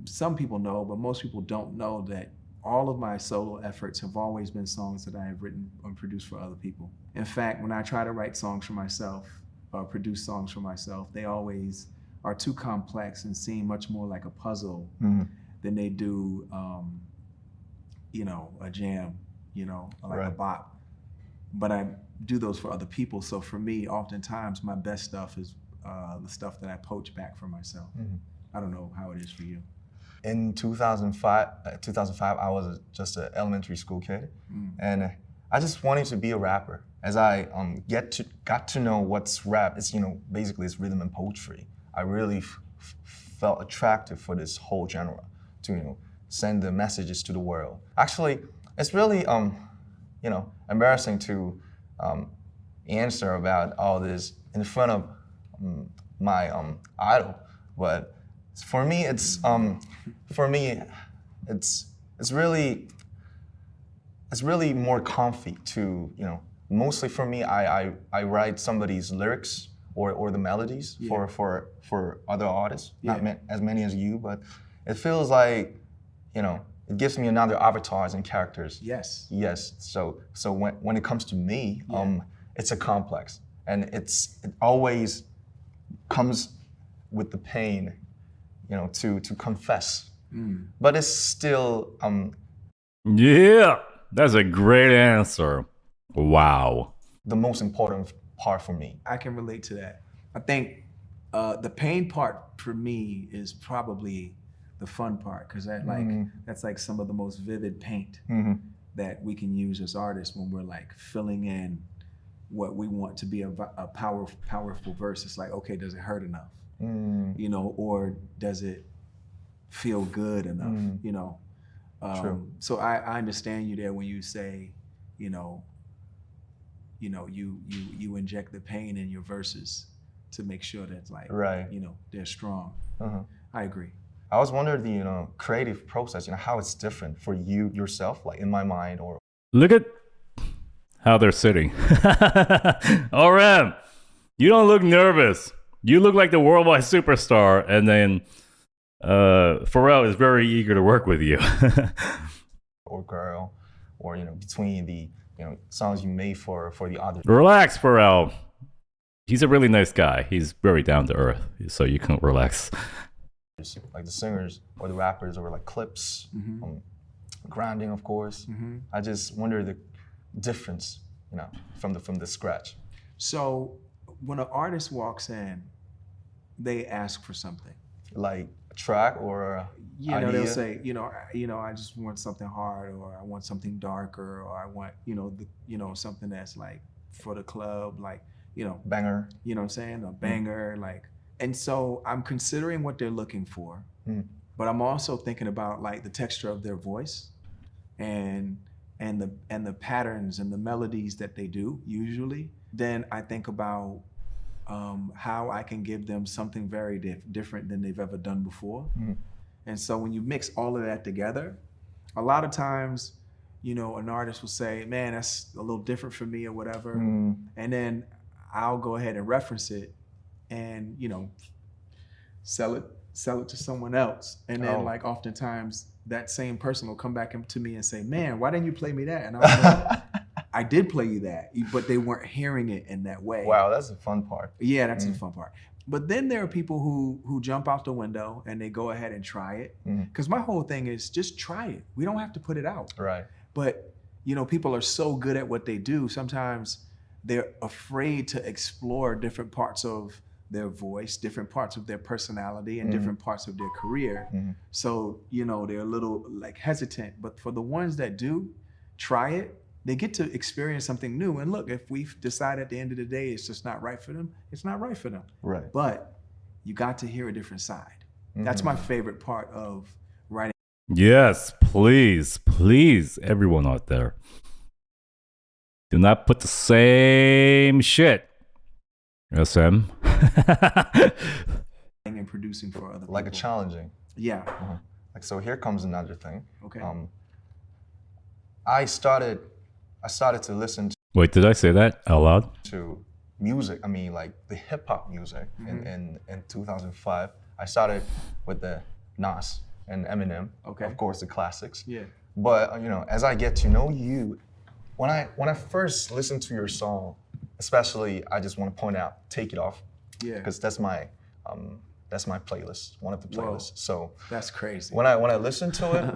some people know, but most people don't know that all of my solo efforts have always been songs that I have written and produced for other people. In fact, when I try to write songs for myself or produce songs for myself, they always are too complex and seem much more like a puzzle than they do, a jam, or like a bop. But I do those for other people. So for me, oftentimes my best stuff is the stuff that I poach back for myself. I don't know how it is for you. In 2005, I was just an elementary school kid, and I just wanted to be a rapper. As I got to know what's rap, it's basically it's rhythm and poetry. I really felt attractive for this whole genre to send the messages to the world. Actually, it's really embarrassing to answer about all this in front of my idol, but for me, it's really more comfy to mostly for me. I write somebody's lyrics or the melodies for other artists, not as many as you, but it feels like it gives me another avatars and characters. Yes. So when it comes to me, it's a complex, and it always comes with the pain. To confess, but it's still. Yeah, that's a great answer. Wow. The most important part for me. I can relate to that. I think the pain part for me is probably the fun part, because that's like some of the most vivid paint that we can use as artists when we're like filling in what we want to be a powerful verse. It's like, okay, does it hurt enough? You know, or does it feel good enough? You know, so I understand you there when you say, you inject the pain in your verses to make sure that like, you know, they're strong. I agree. I was wondering the creative process, how it's different for you yourself, like in my mind, or Look at how they're sitting. RM, you don't look nervous. You look like the worldwide superstar, and then Pharrell is very eager to work with you. or girl, or between the songs you made for the other. Relax, Pharrell. He's a really nice guy. He's very down to earth, so you can relax. Like the singers or the rappers, or like clips, grinding, of course. I just wonder the difference, from the scratch. So when an artist walks in, they ask for something, like a track or a idea. They'll say, I just want something hard, or I want something darker, or I want, something that's like for the club, like, banger. You know what I'm saying? A banger, like. And so I'm considering what they're looking for, but I'm also thinking about like the texture of their voice, and the patterns and the melodies that they do usually. Then I think about how I can give them something very different than they've ever done before. And so when you mix all of that together, a lot of times, an artist will say, man, that's a little different for me or whatever. And then I'll go ahead and reference it and, sell it to someone else. And then like oftentimes that same person will come back to me and say, man, why didn't you play me that? And I was like, I did play you that, but they weren't hearing it in that way. Wow, that's the fun part. Yeah, that's the fun part. But then there are people who jump out the window and they go ahead and try it. Because my whole thing is just try it. We don't have to put it out. Right. But, people are so good at what they do. Sometimes they're afraid to explore different parts of their voice, different parts of their personality, and different parts of their career. So, they're a little like hesitant. But for the ones that do try it, they get to experience something new. And look, if we decide at the end of the day it's just not right for them, it's not right for them. Right. But you got to hear a different side. That's my favorite part of writing. Yes, please, everyone out there. Do not put the same shit. SM. And producing for other people. Like a challenging. Yeah. Like, so here comes another thing. Okay. I started to listen Wait, did I say that out loud? to music. I mean, like the hip hop music in 2005. I started with the Nas and Eminem. Okay. Of course, the classics. Yeah. But as I get to know you, when I first listened to your song, especially, I just want to point out "Take It Off," because that's my playlist, one of the playlists. Whoa. So that's crazy. When I listened to it,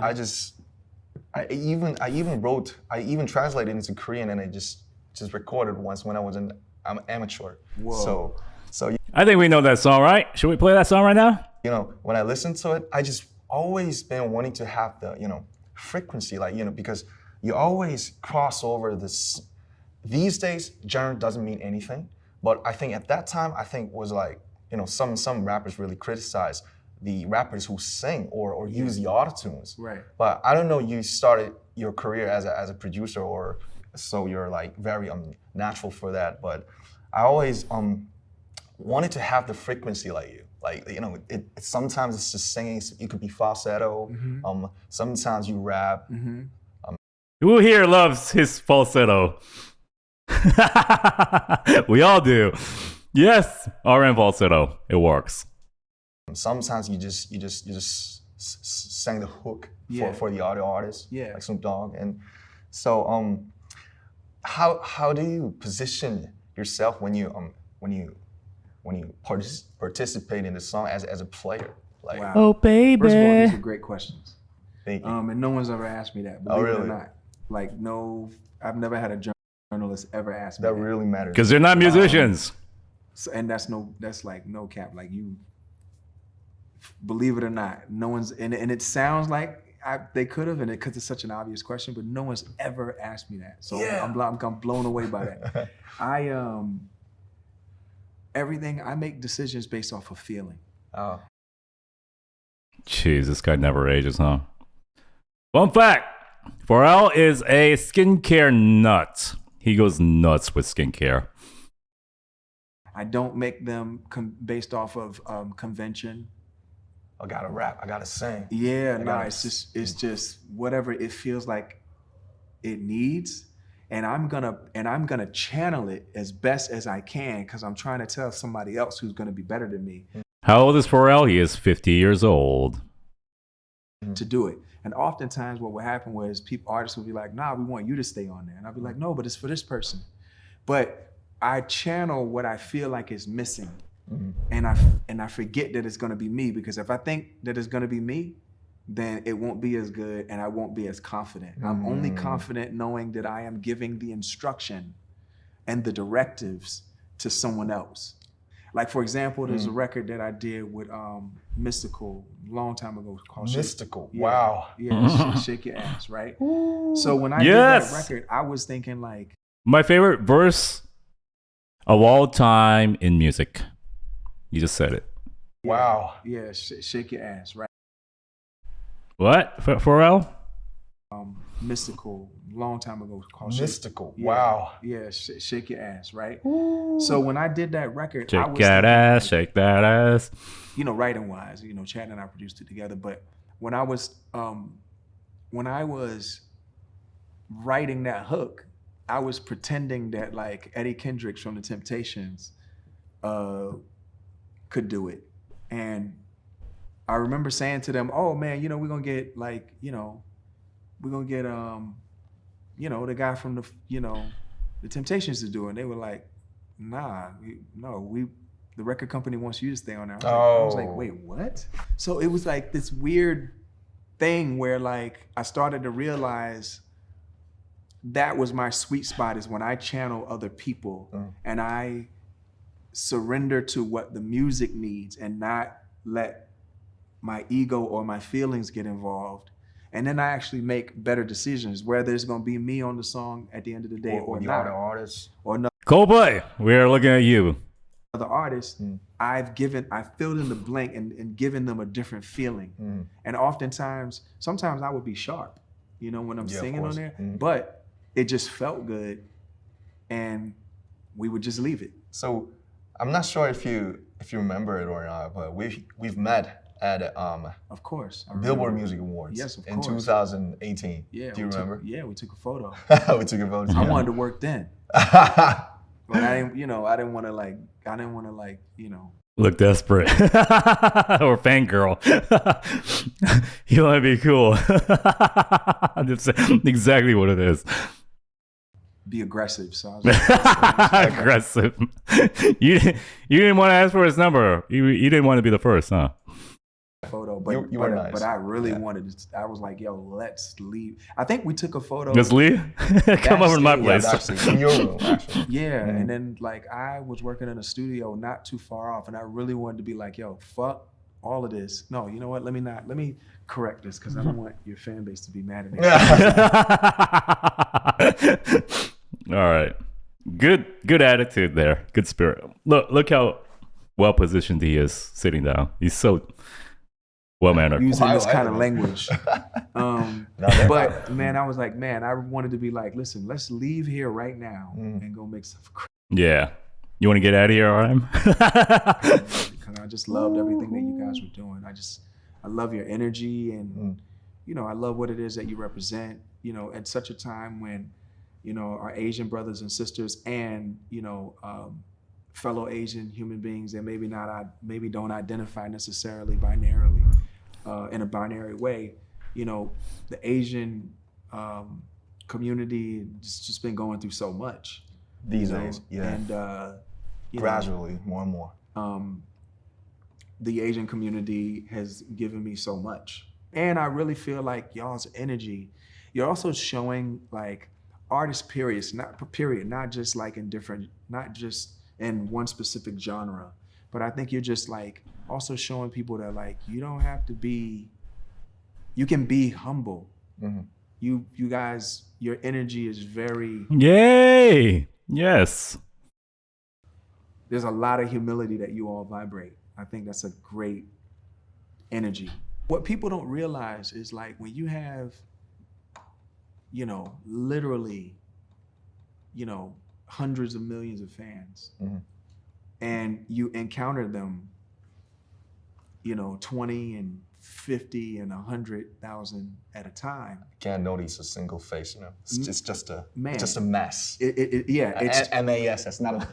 I even translated it into Korean, and I just recorded once when I was I'm amateur. Whoa. So I think we know that song, right? Should we play that song right now? when I listen to it, I just always been wanting to have the frequency, like because you always cross over this. These days, genre doesn't mean anything, but I think at that time, was like, some rappers really criticize the rappers who sing or use the autotunes. Right. But I don't know, you started your career as a producer, or so you're like very natural for that. But I always wanted to have the frequency like you. Like, sometimes it's just singing, it could be falsetto, sometimes you rap. Who here loves his falsetto? We all do. Yes, RM falsetto. It works. Sometimes you just sang the hook for the other artists, like Snoop Dogg. And so how do you position yourself when you participate in the song as a player? Like, wow. Oh baby. First of all, these are great questions. Thank you. And no one's ever asked me that. Believe it or really? not. Like, no, I've never had a journalist ever ask me That really matters. Because they're not musicians. So, and that's like no cap. Like, you, believe it or not, no one's, and it sounds like They could have, and because it's such an obvious question, but no one's ever asked me that. So Yeah. I'm blown away by that. I make decisions based off of feeling. Oh. Jeez, this guy never ages, huh? Fun fact, Pharrell is a skincare nut. He goes nuts with skincare. I don't make them based off of convention. I gotta rap. I gotta sing. Yeah, no, it's just whatever it feels like it needs, and I'm gonna channel it as best as I can because I'm trying to tell somebody else who's gonna be better than me. How old is Pharrell? He is 50 years old. To do it, and oftentimes what will happen was artists will be like, "Nah, we want you to stay on there," and I'll be like, "No, but it's for this person." But I channel what I feel like is missing. And I forget that it's gonna be me, because if I think that it's gonna be me, then it won't be as good and I won't be as confident. I'm only confident knowing that I am giving the instruction and the directives to someone else. Like, for example, there's a record that I did with Mystical a long time ago called Mystical. Yeah, Wow. Yeah, Shake Your Ass, right? So when I did that record, I was thinking like, my favorite verse of all time in music. You just said it. Wow. Yeah, Shake Your Ass, right? What? Pharrell? Mystical, long time ago called Mystical. Yeah, Wow. Yeah, Shake Your Ass, right? So when I did that record, I Shake was that thinking, ass, like, shake that ass. you know, writing wise, you know, Chad and I produced it together. But when I was writing that hook, I was pretending that like Eddie Kendricks from the Temptations could do it. And I remember saying to them, "Oh man, you know, we're gonna get like, you know, we're gonna get you know, the guy from the Temptations to do it." And they were like, "Nah, the record company wants you to stay on there." I was like, wait, what? So it was like this weird thing where like I started to realize that was my sweet spot, is when I channel other people and I surrender to what the music needs and not let my ego or my feelings get involved. And then I actually make better decisions, whether it's gonna be me on the song at the end of the day or the not. other artists. Or no Coldplay, we are looking at you. other artists, I filled in the blank and given them a different feeling. And sometimes I would be sharp, you know, when I'm singing on there, but it just felt good and we would just leave it. So I'm not sure if you remember it or not, but we've met at of course, Billboard Music Awards. Yes, of in course. 2018. Yeah, do you remember? We took a photo. We took a photo. I wanted to work then, but I didn't want to like, Look desperate. Or fangirl. You want to be cool. That's exactly what it is. be aggressive. So I was like, aggressive. You didn't want to ask for his number. You didn't want to be the first, huh? Photo, but you were nice. But I really wanted to. I was like, yo, let's leave. I think we took a photo. Let's leave. Come over to my place. Actually, in your room, actually. Yeah, and then like I was working in a studio not too far off, and I really wanted to be like, yo, fuck all of this. No, you know what? Let me correct this, because I don't want your fan base to be mad at me. All right, good attitude there. Good spirit. Look how well positioned he is sitting down. He's so well-mannered. Using this kind of language. But man, I was like, I wanted to be like, listen, let's leave here right now and go make stuff. Yeah. You want to get out of here, RM? Because I just loved everything that you guys were doing. I love your energy, and I love what it is that you represent, at such a time when, our Asian brothers and sisters and, fellow Asian human beings that maybe don't identify necessarily binarily, in a binary way, the Asian community has just been going through so much these days, and gradually more and more. The Asian community has given me so much, and I really feel like y'all's energy, you're also showing like artists, not just like not just in one specific genre, but I think you're just like also showing people that like you don't have to be you can be humble. You guys, your energy is very. Yay! Yes. There's a lot of humility that you all vibrate. I think that's a great energy. What people don't realize is like when you have, you know, literally, you know, hundreds of millions of fans, and you encounter them, you know, 20 and 50 and 100,000 at a time. Can't notice a single face, you know. It's just a Man. just a mess. Yeah, it's MAS. That's not a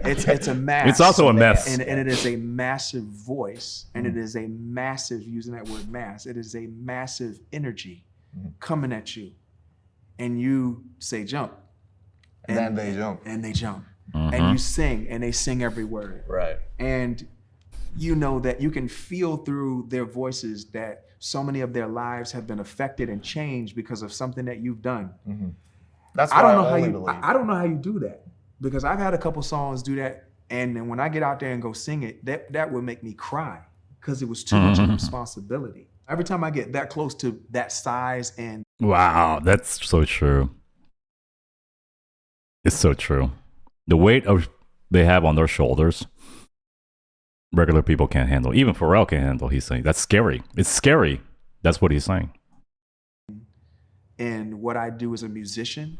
it's a mass. It's also a mess. And it is a massive voice, and it is a massive, using that word mass, it is a massive energy coming at you. And you say jump. And then they jump. And they jump. And you sing, and they sing every word. Right. And you know that you can feel through their voices that so many of their lives have been affected and changed because of something that you've done. That's I what don't know I how only you. believe. I don't know how you do that, because I've had a couple songs do that, and then when I get out there and go sing it, that would make me cry because it was too much of a responsibility. Every time I get that close to that size and Wow, that's so true. It's so true. The weight they have on their shoulders, regular people can't handle. Even Pharrell can't handle. He's saying that's scary. It's scary. That's what he's saying. and what I do as a musician,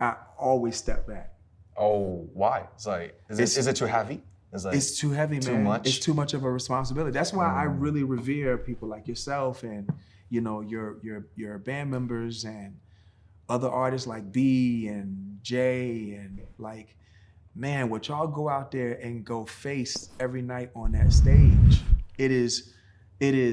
I always step back. Oh, why? It's like, is it too heavy? It's too heavy, man. Too much? It's too much of a responsibility. That's why I really revere people like yourself and, you know, your band members and other artists like B and J and like, man, what y'all go out there and go face every night on that stage, it is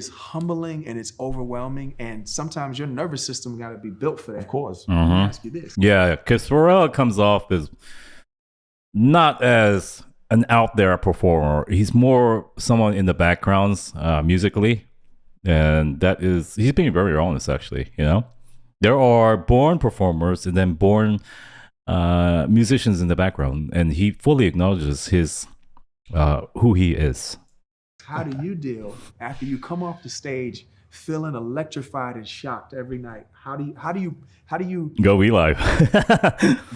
humbling and it's overwhelming, and sometimes your nervous system got to be built for that. Of course. Let me ask you this. Yeah, because Pharrell comes off as not as an out there performer. He's more someone in the backgrounds musically, and that is, he's being very honest actually. You know, there are born performers and then born musicians in the background, and he fully acknowledges his who he is. How do you deal after you come off the stage feeling electrified and shocked every night? How do you Go VLIVE.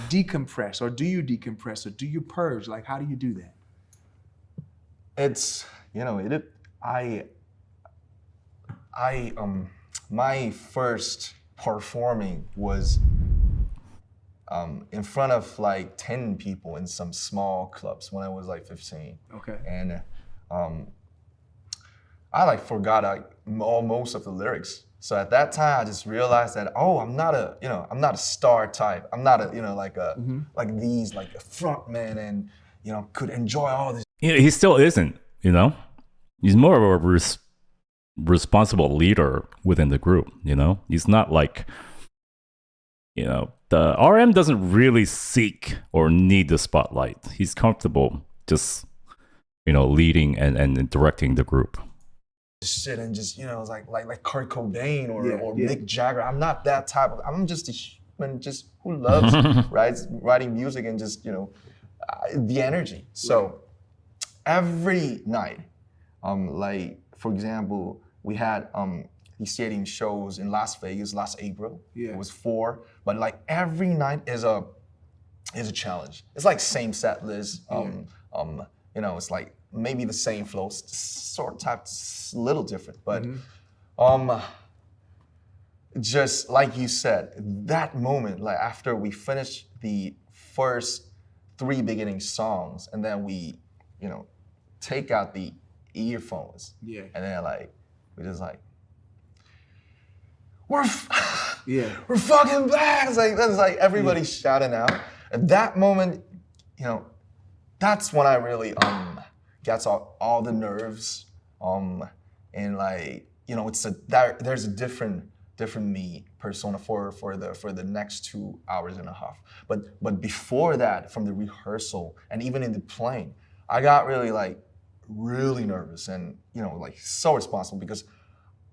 decompress, or do you decompress, or do you purge? Like, how do you do that? It's, you know, my first performing was in front of like 10 people in some small clubs when I was like 15. Okay. And I like forgot most of the lyrics. So at that time, I just realized that, oh, I'm not a star type. I'm not a, like a, like these, like a front man and, could enjoy all this. He still isn't, He's more of a responsible leader within the group, He's not like, the RM doesn't really seek or need the spotlight. He's comfortable just, leading and directing the group. Shit and just, it's like Kurt Cobain or Mick Jagger. I'm not that type of, I'm just a human just who loves writing music and just, the energy. So every night, like for example, we had these stadium shows in Las Vegas last April. It was 4, but like every night is a challenge. It's like same set list. It's like maybe the same flow, sort of type, little different, but just like you said, that moment, like after we finished the first 3 beginning songs, and then we, take out the earphones, and then we just like, we're fucking back. It's like that's like everybody shouting out. At that moment, that's when I really gets all the nerves, and like there's a different me persona for the next 2 hours and a half. But before that, from the rehearsal and even in the plane, I got really nervous and so responsible, because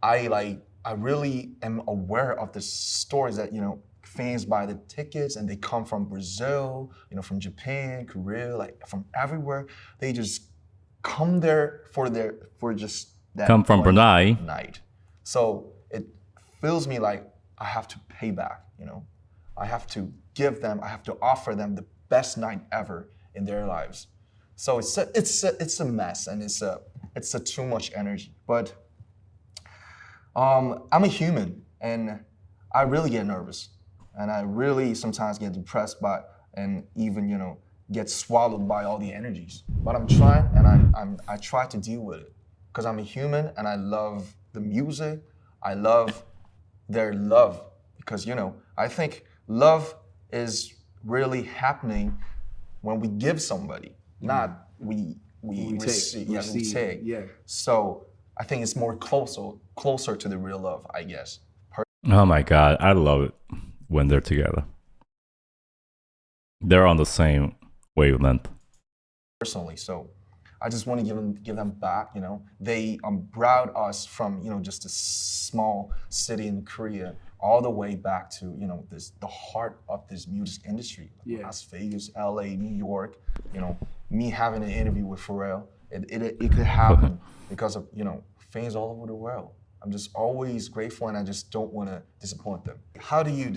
I really am aware of the stories that fans buy the tickets and they come from Brazil, from Japan, Korea, like from everywhere. They just come there for just that come from Brunei night. So it feels me like I have to pay back, you know. I have to give them, I have to offer them the best night ever in their lives. So it's a mess, and it's a too much energy. But I'm a human, and I really get nervous, and I really sometimes get depressed by, and even, you know, get swallowed by all the energies. But I'm trying, and I try to deal with it, because I'm a human, and I love the music. I love their love, because, you know, I think love is really happening when we give somebody, not we receive. Yeah, we take. Yeah. So I think it's more closer to the real love, I guess. Oh my God, I love it when they're together. They're on the same wavelength. Personally, so I just want to give them back. You know, they brought us from, you know, just a small city in Korea all the way back to, you know, the heart of this music industry. Yeah. Las Vegas, LA, New York. You know, me having an interview with Pharrell, it could happen because of, you know, fans all over the world. I'm just always grateful, and I just don't want to disappoint them. How do you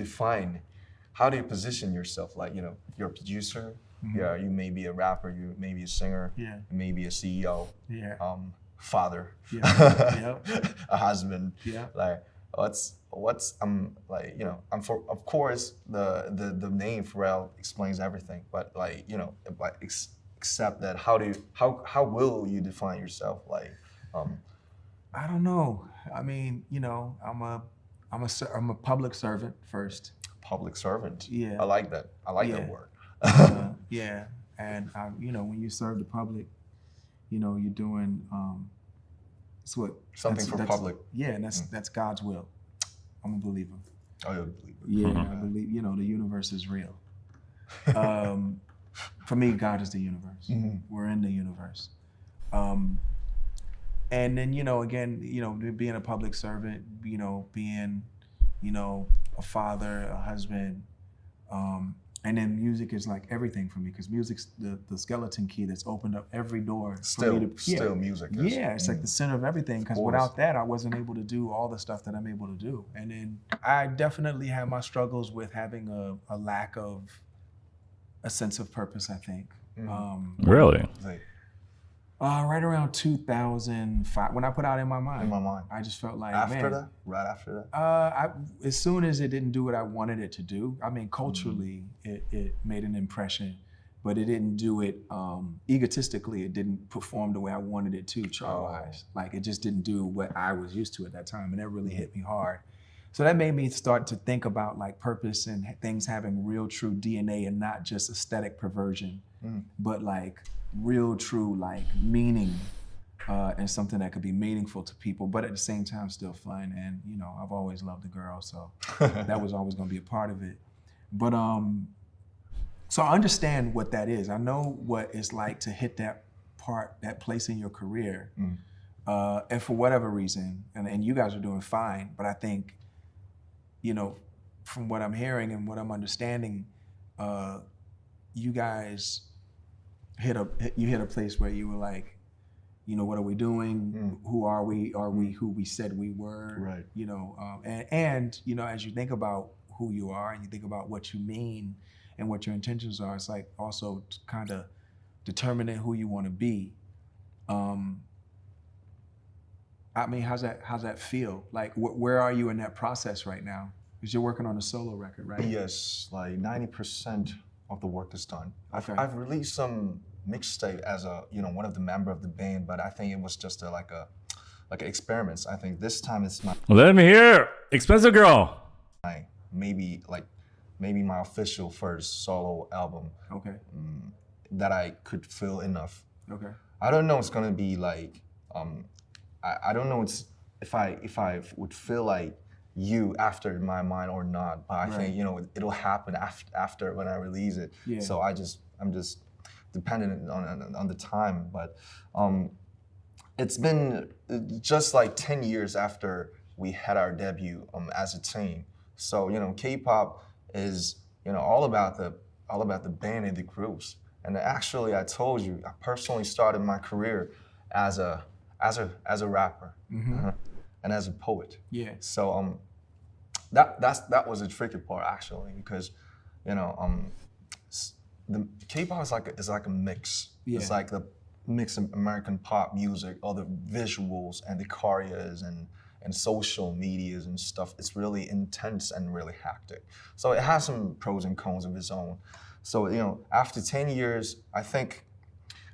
position yourself? Like, you know, you're a producer. Mm-hmm. Yeah, you may be a rapper, you may be a singer, yeah, you may be a CEO, yeah, father, yeah, a husband. Yeah. Like what's like, you know, of course the name Pharrell explains everything, but like, you know, like except that how will you define yourself? Like I don't know. I mean, you know, I'm a public servant first. Public servant. Yeah. I like that. I like that word. Yeah, and you know, when you serve the public, you know, you're doing something for public. Yeah, and that's God's will. I'm a believer. Oh, you're a believer. Yeah, I believe, you know, the universe is real. For me, God is the universe. Mm-hmm. We're in the universe. And then, you know, again, you know, being a public servant, you know, being, you know, a father, a husband, and then music is like everything for me, because music's the skeleton key that's opened up every door. Still music. Yeah, it's like the center of everything, because without that, I wasn't able to do all the stuff that I'm able to do. And then I definitely have my struggles with having a lack of a sense of purpose, I think. Really? Right around 2005, when I put out In My Mind. I just felt like, right after that? As soon as it didn't do what I wanted it to do, I mean, culturally, it made an impression, but it didn't do it egotistically. It didn't perform the way I wanted it to, chart-wise. Like, it just didn't do what I was used to at that time, and that really hit me hard. So that made me start to think about like purpose and things having real, true DNA, and not just aesthetic perversion, but like real, true, like meaning, and something that could be meaningful to people, but at the same time still fun. And you know, I've always loved a girl, so that was always going to be a part of it. But so I understand what that is. I know what it's like to hit that place in your career, and for whatever reason, and you guys are doing fine, but I think, you know, from what I'm hearing and what I'm understanding, you guys hit a place where you were like, you know, what are we doing? Who are we? Are we who we said we were? Right. You know, and you know, as you think about who you are and you think about what you mean and what your intentions are, it's like also kind of determining who you want to be. I mean, how's that feel? Like, where are you in that process right now? Because you're working on a solo record, right? Yes, like 90% of the work is done. Okay. I've released some mixtape as a, you know, one of the member of the band, but I think it was just like experiments. I think this time it's Let me hear, Expensive Girl. Maybe my official first solo album. Okay. That I could feel enough. Okay. I don't know. It's gonna be like, I don't know. If I would feel like you after In My Mind or not, but I think, you know, it'll happen after when I release it. Yeah. So I'm just dependent on the time. But it's been just like 10 years after we had our debut as a team. So, you know, K-pop is, you know, all about the band and the groups. And actually, I told you, I personally started my career as a rapper. and as a poet. Yeah. So that was a tricky part actually, because you know the K-pop is like a mix. Yeah. It's like the mix of American pop music, all the visuals and the choreos and social medias and stuff. It's really intense and really hectic. So it has some pros and cons of its own. So you know, after 10 years, I think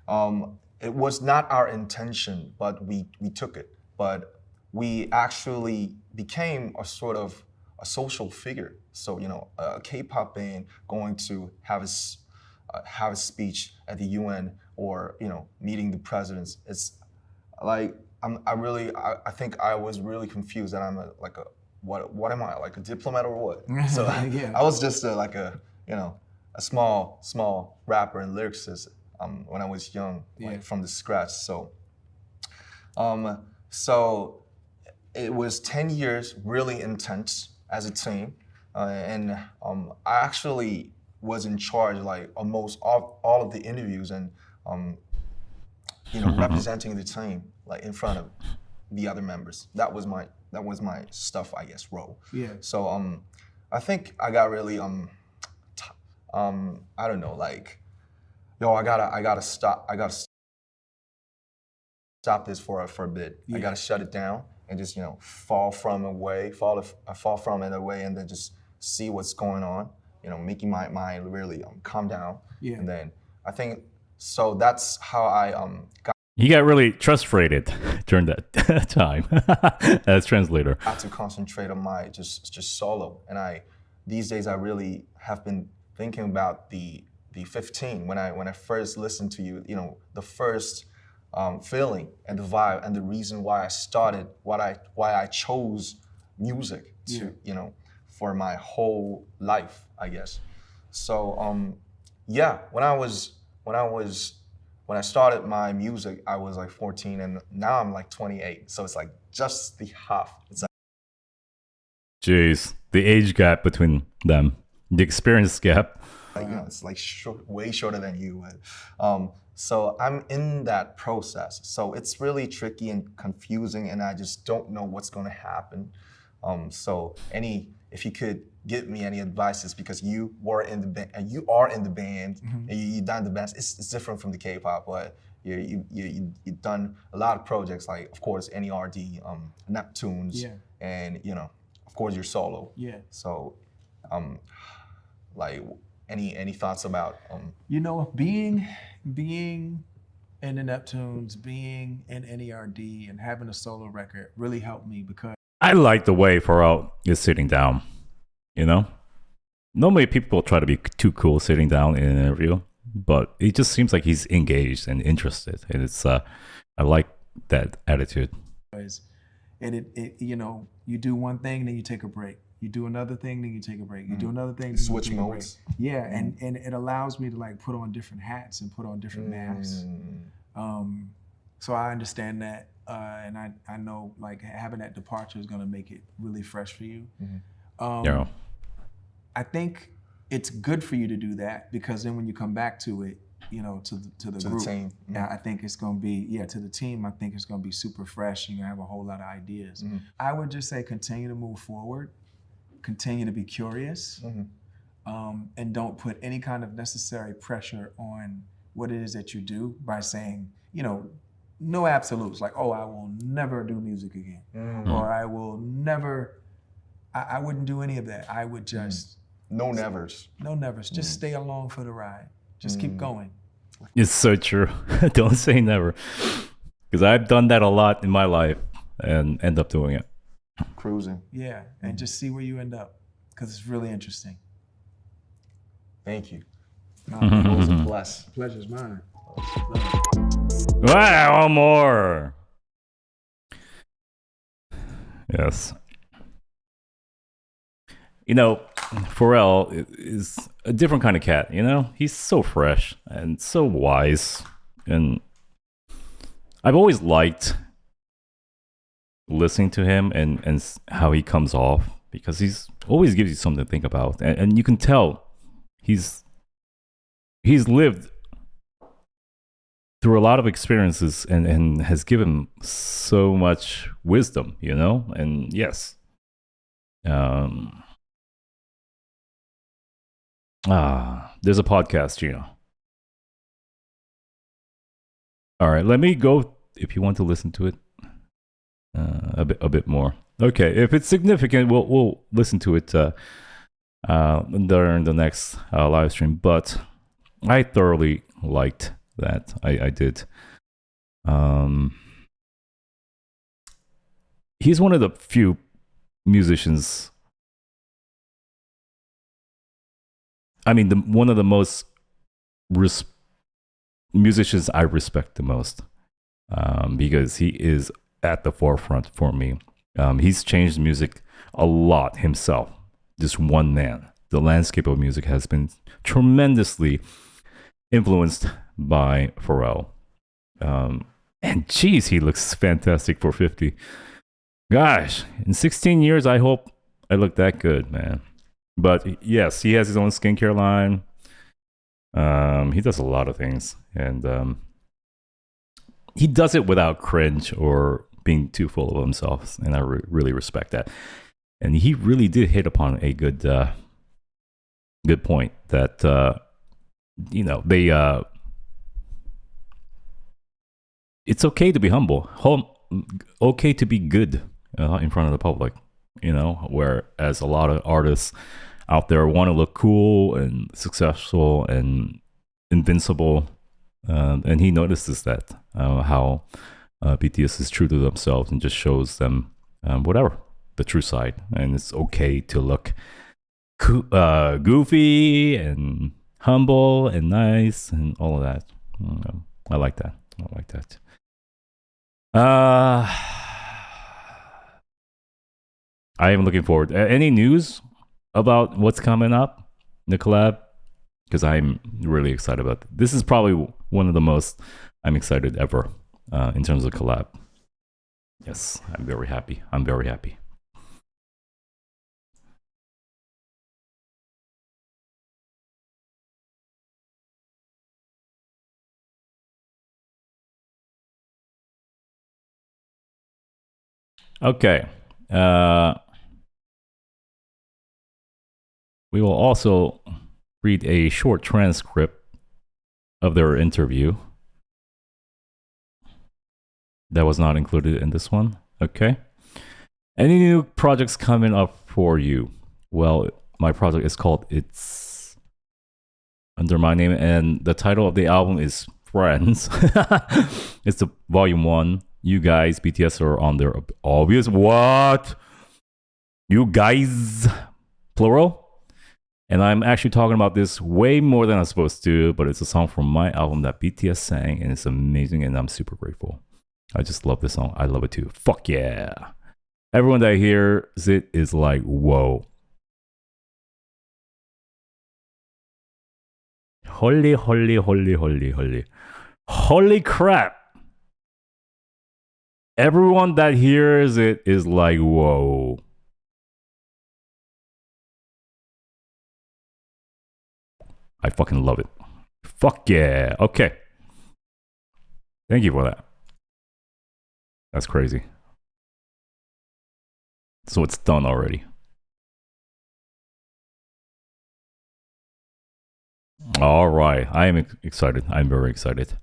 it was not our intention, but we took it. But we actually became a sort of a social figure. So you know, a K-pop band going to have a speech at the UN, or you know, meeting the presidents. It's like I think I was really confused that I'm what am I, like a diplomat or what? So Yeah. I was just like a small rapper and lyricist when I was young, like from the scratch. So so it was 10 years really intense as a team, and I actually was in charge like almost all of the interviews and you know, representing the team like in front of the other members. That was my stuff, I guess, role. Yeah. So I think I got really I don't know, like, yo, I gotta stop this for a bit. Yeah. I gotta shut it down and just, you know, fall from it away, and then just see what's going on. You know, making my mind really calm down. Yeah. And then I think so. That's how I got. He got really frustrated during that time as translator. Had to concentrate on my just solo, and these days I really have been thinking about the 15 when I first listened to you. You know, the first feeling and the vibe and the reason why I started, why I chose music to you know, for my whole life, I guess. So yeah, when I started my music, I was like 14, and now I'm like 28. So it's like just the half. It's like, Jeez, the age gap between them, the experience gap. you know, it's like way shorter than you. So I'm in that process. So it's really tricky and confusing, and I just don't know what's going to happen. So if you could give me any advices, because you were in the band and you are in the band, and you done the band. It's different from the K-pop, but you've done a lot of projects, like of course NERD, Neptunes, and you know, of course your solo. Yeah. So, like any thoughts about You know, being in the Neptunes, being in NERD, and having a solo record really helped me, because I like the way Pharrell is sitting down, you know? Normally people try to be too cool sitting down in an interview, but it just seems like he's engaged and interested, and it's I like that attitude. And it you know, you do one thing, then you take a break. You do another thing, then you take a break. You do another thing, then switch you take modes. a break. Yeah, and it allows me to like put on different hats and put on different masks. So I understand that, and I know like having that departure is gonna make it really fresh for you. Yeah. I think it's good for you to do that, because then when you come back to it, you know, to the group, team. yeah, I think it's gonna be, to the team, I think it's gonna be super fresh. You're gonna have a whole lot of ideas. I would just say continue to move forward, continue to be curious, and don't put any kind of necessary pressure on what it is that you do by saying, you know, no absolutes, like, oh, I will never do music again, or I will never, I wouldn't do any of that. I would just, no nevers. no nevers, just stay along for the ride. Just keep going. It's so true. Don't say never. Because I've done that a lot in my life and end up doing it. Cruising. Yeah, and just see where you end up, because it's really interesting. Thank you. It was a bless. Pleasure's mine. Wow, one more. Yes. You know, Pharrell is a different kind of cat, you know? He's so fresh and so wise. And I've always liked listening to him and how he comes off, because he's always gives you something to think about. And you can tell he's lived through a lot of experiences and has given so much wisdom, you know? And yes. There's a podcast, you know. All right, let me go if you want to listen to it a bit more. Okay, if it's significant, we'll listen to it during the next live stream. But I thoroughly liked that. I did. He's one of the few musicians. I mean, one of the most musicians I respect the most, because he is at the forefront for me. He's changed music a lot himself. Just one man. The landscape of music has been tremendously influenced by Pharrell. And geez, he looks fantastic for 50. Gosh, in 16 years, I hope I look that good, man. But yes, he has his own skincare line. He does a lot of things. And he does it without cringe or being too full of himself. And I really respect that. And he really did hit upon a good point that, you know, it's okay to be humble. Okay to be good in front of the public, you know, whereas a lot of artists out there want to look cool and successful and invincible. And he notices that, how BTS is true to themselves and just shows them whatever, the true side. And it's okay to look goofy and humble and nice and all of that. I like that. I am looking forward. Any news about what's coming up, the collab? Because I'm really excited about it. This is probably one of the most I'm excited ever in terms of collab. Yes, I'm very happy. Okay. We will also read a short transcript of their interview. That was not included in this one. Okay. Any new projects coming up for you? Well, my project is called It's under my name, and the title of the album is Friends. It's the volume 1. You guys, BTS are on their obvious. What? You guys, plural. And I'm actually talking about this way more than I'm supposed to, but it's a song from my album that BTS sang, and it's amazing, and I'm super grateful. I just love this song. I love it too. Fuck yeah. Everyone that hears it is like, whoa. Holy crap. Everyone that hears it is like, whoa. I fucking love it. Fuck yeah. Okay. Thank you for that. That's crazy. So it's done already. All right. I am excited. I'm very excited.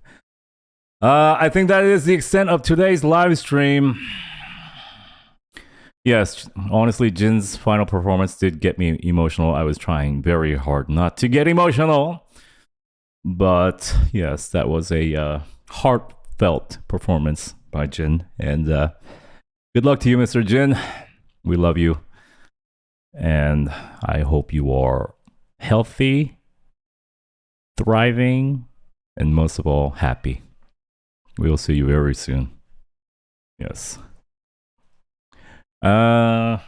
I think that is the extent of today's live stream. Yes, honestly, Jin's final performance did get me emotional. I was trying very hard not to get emotional. But yes, that was a heartfelt performance by Jin. And good luck to you, Mr. Jin. We love you. And I hope you are healthy, thriving, and most of all, happy. We will see you very soon. Yes. So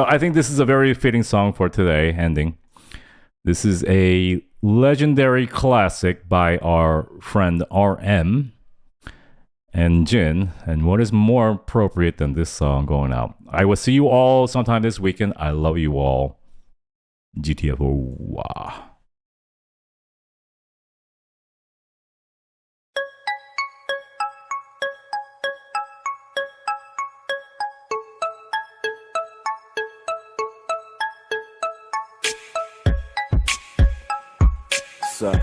I think this is a very fitting song for today, ending. This is a legendary classic by our friend RM and Jin. And what is more appropriate than this song going out? I will see you all sometime this weekend. I love you all. GTFO. up?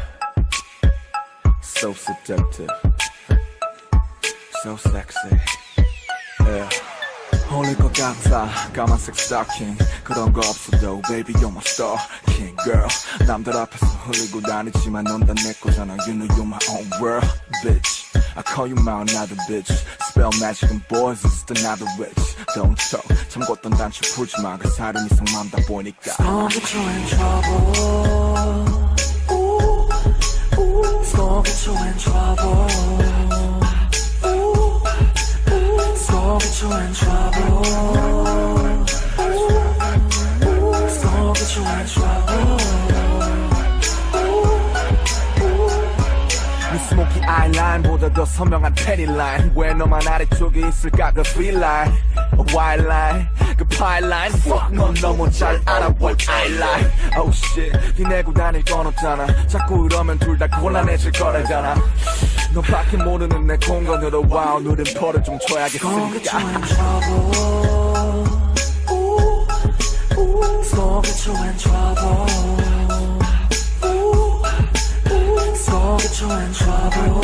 So seductive, so sexy. Yeah. 어울릴 것 같아 까만색 스타킹 그런 거 없어도 baby you're my star king girl 남들 앞에서 흘리고 다니지만 넌 다 내 거잖아 you know you're my own world bitch I call you my another bitch spell magic and boys it's another witch don't talk 잠궜던 단추 풀지마 그 사람 이상만 다 보니까 Gonna get you in trouble It's gonna get you in trouble It's gonna get you in trouble It's gonna get you in trouble 네 스모키 아이라인보다 더 선명한 테리라인 왜 너만 아래쪽에 있을까 그 Vline Wildline 그 파일라인 Fuck 넌 너무 잘 알아 what I like Oh shit 기내고 다닐 건 없잖아 자꾸 이러면 둘 다 곤란해질 거라잖아 너밖에 모르는 내 공간으로 와 오늘은 벌을 좀 줘야겠으니까 It's gonna get you in trouble It's gonna get you in trouble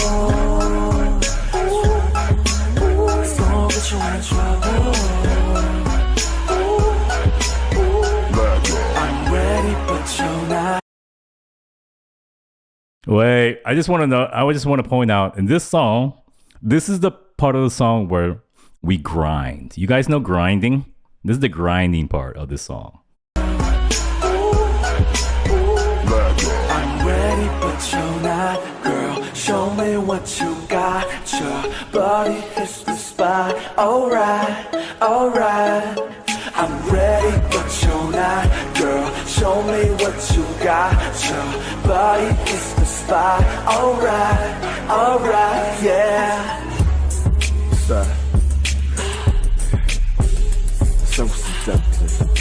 It's gonna get you in trouble I'm ready but you're not Wait, I just want to know. I just want to point out in this song, this is the part of the song where we grind. You guys know grinding? This is the grinding part of this song. I'm ready but you're not Girl, show me what you got Your body hits the spot Alright, alright I'm ready but you're not Girl, show me what you got Your body hits the spot Alright, alright, yeah So seductive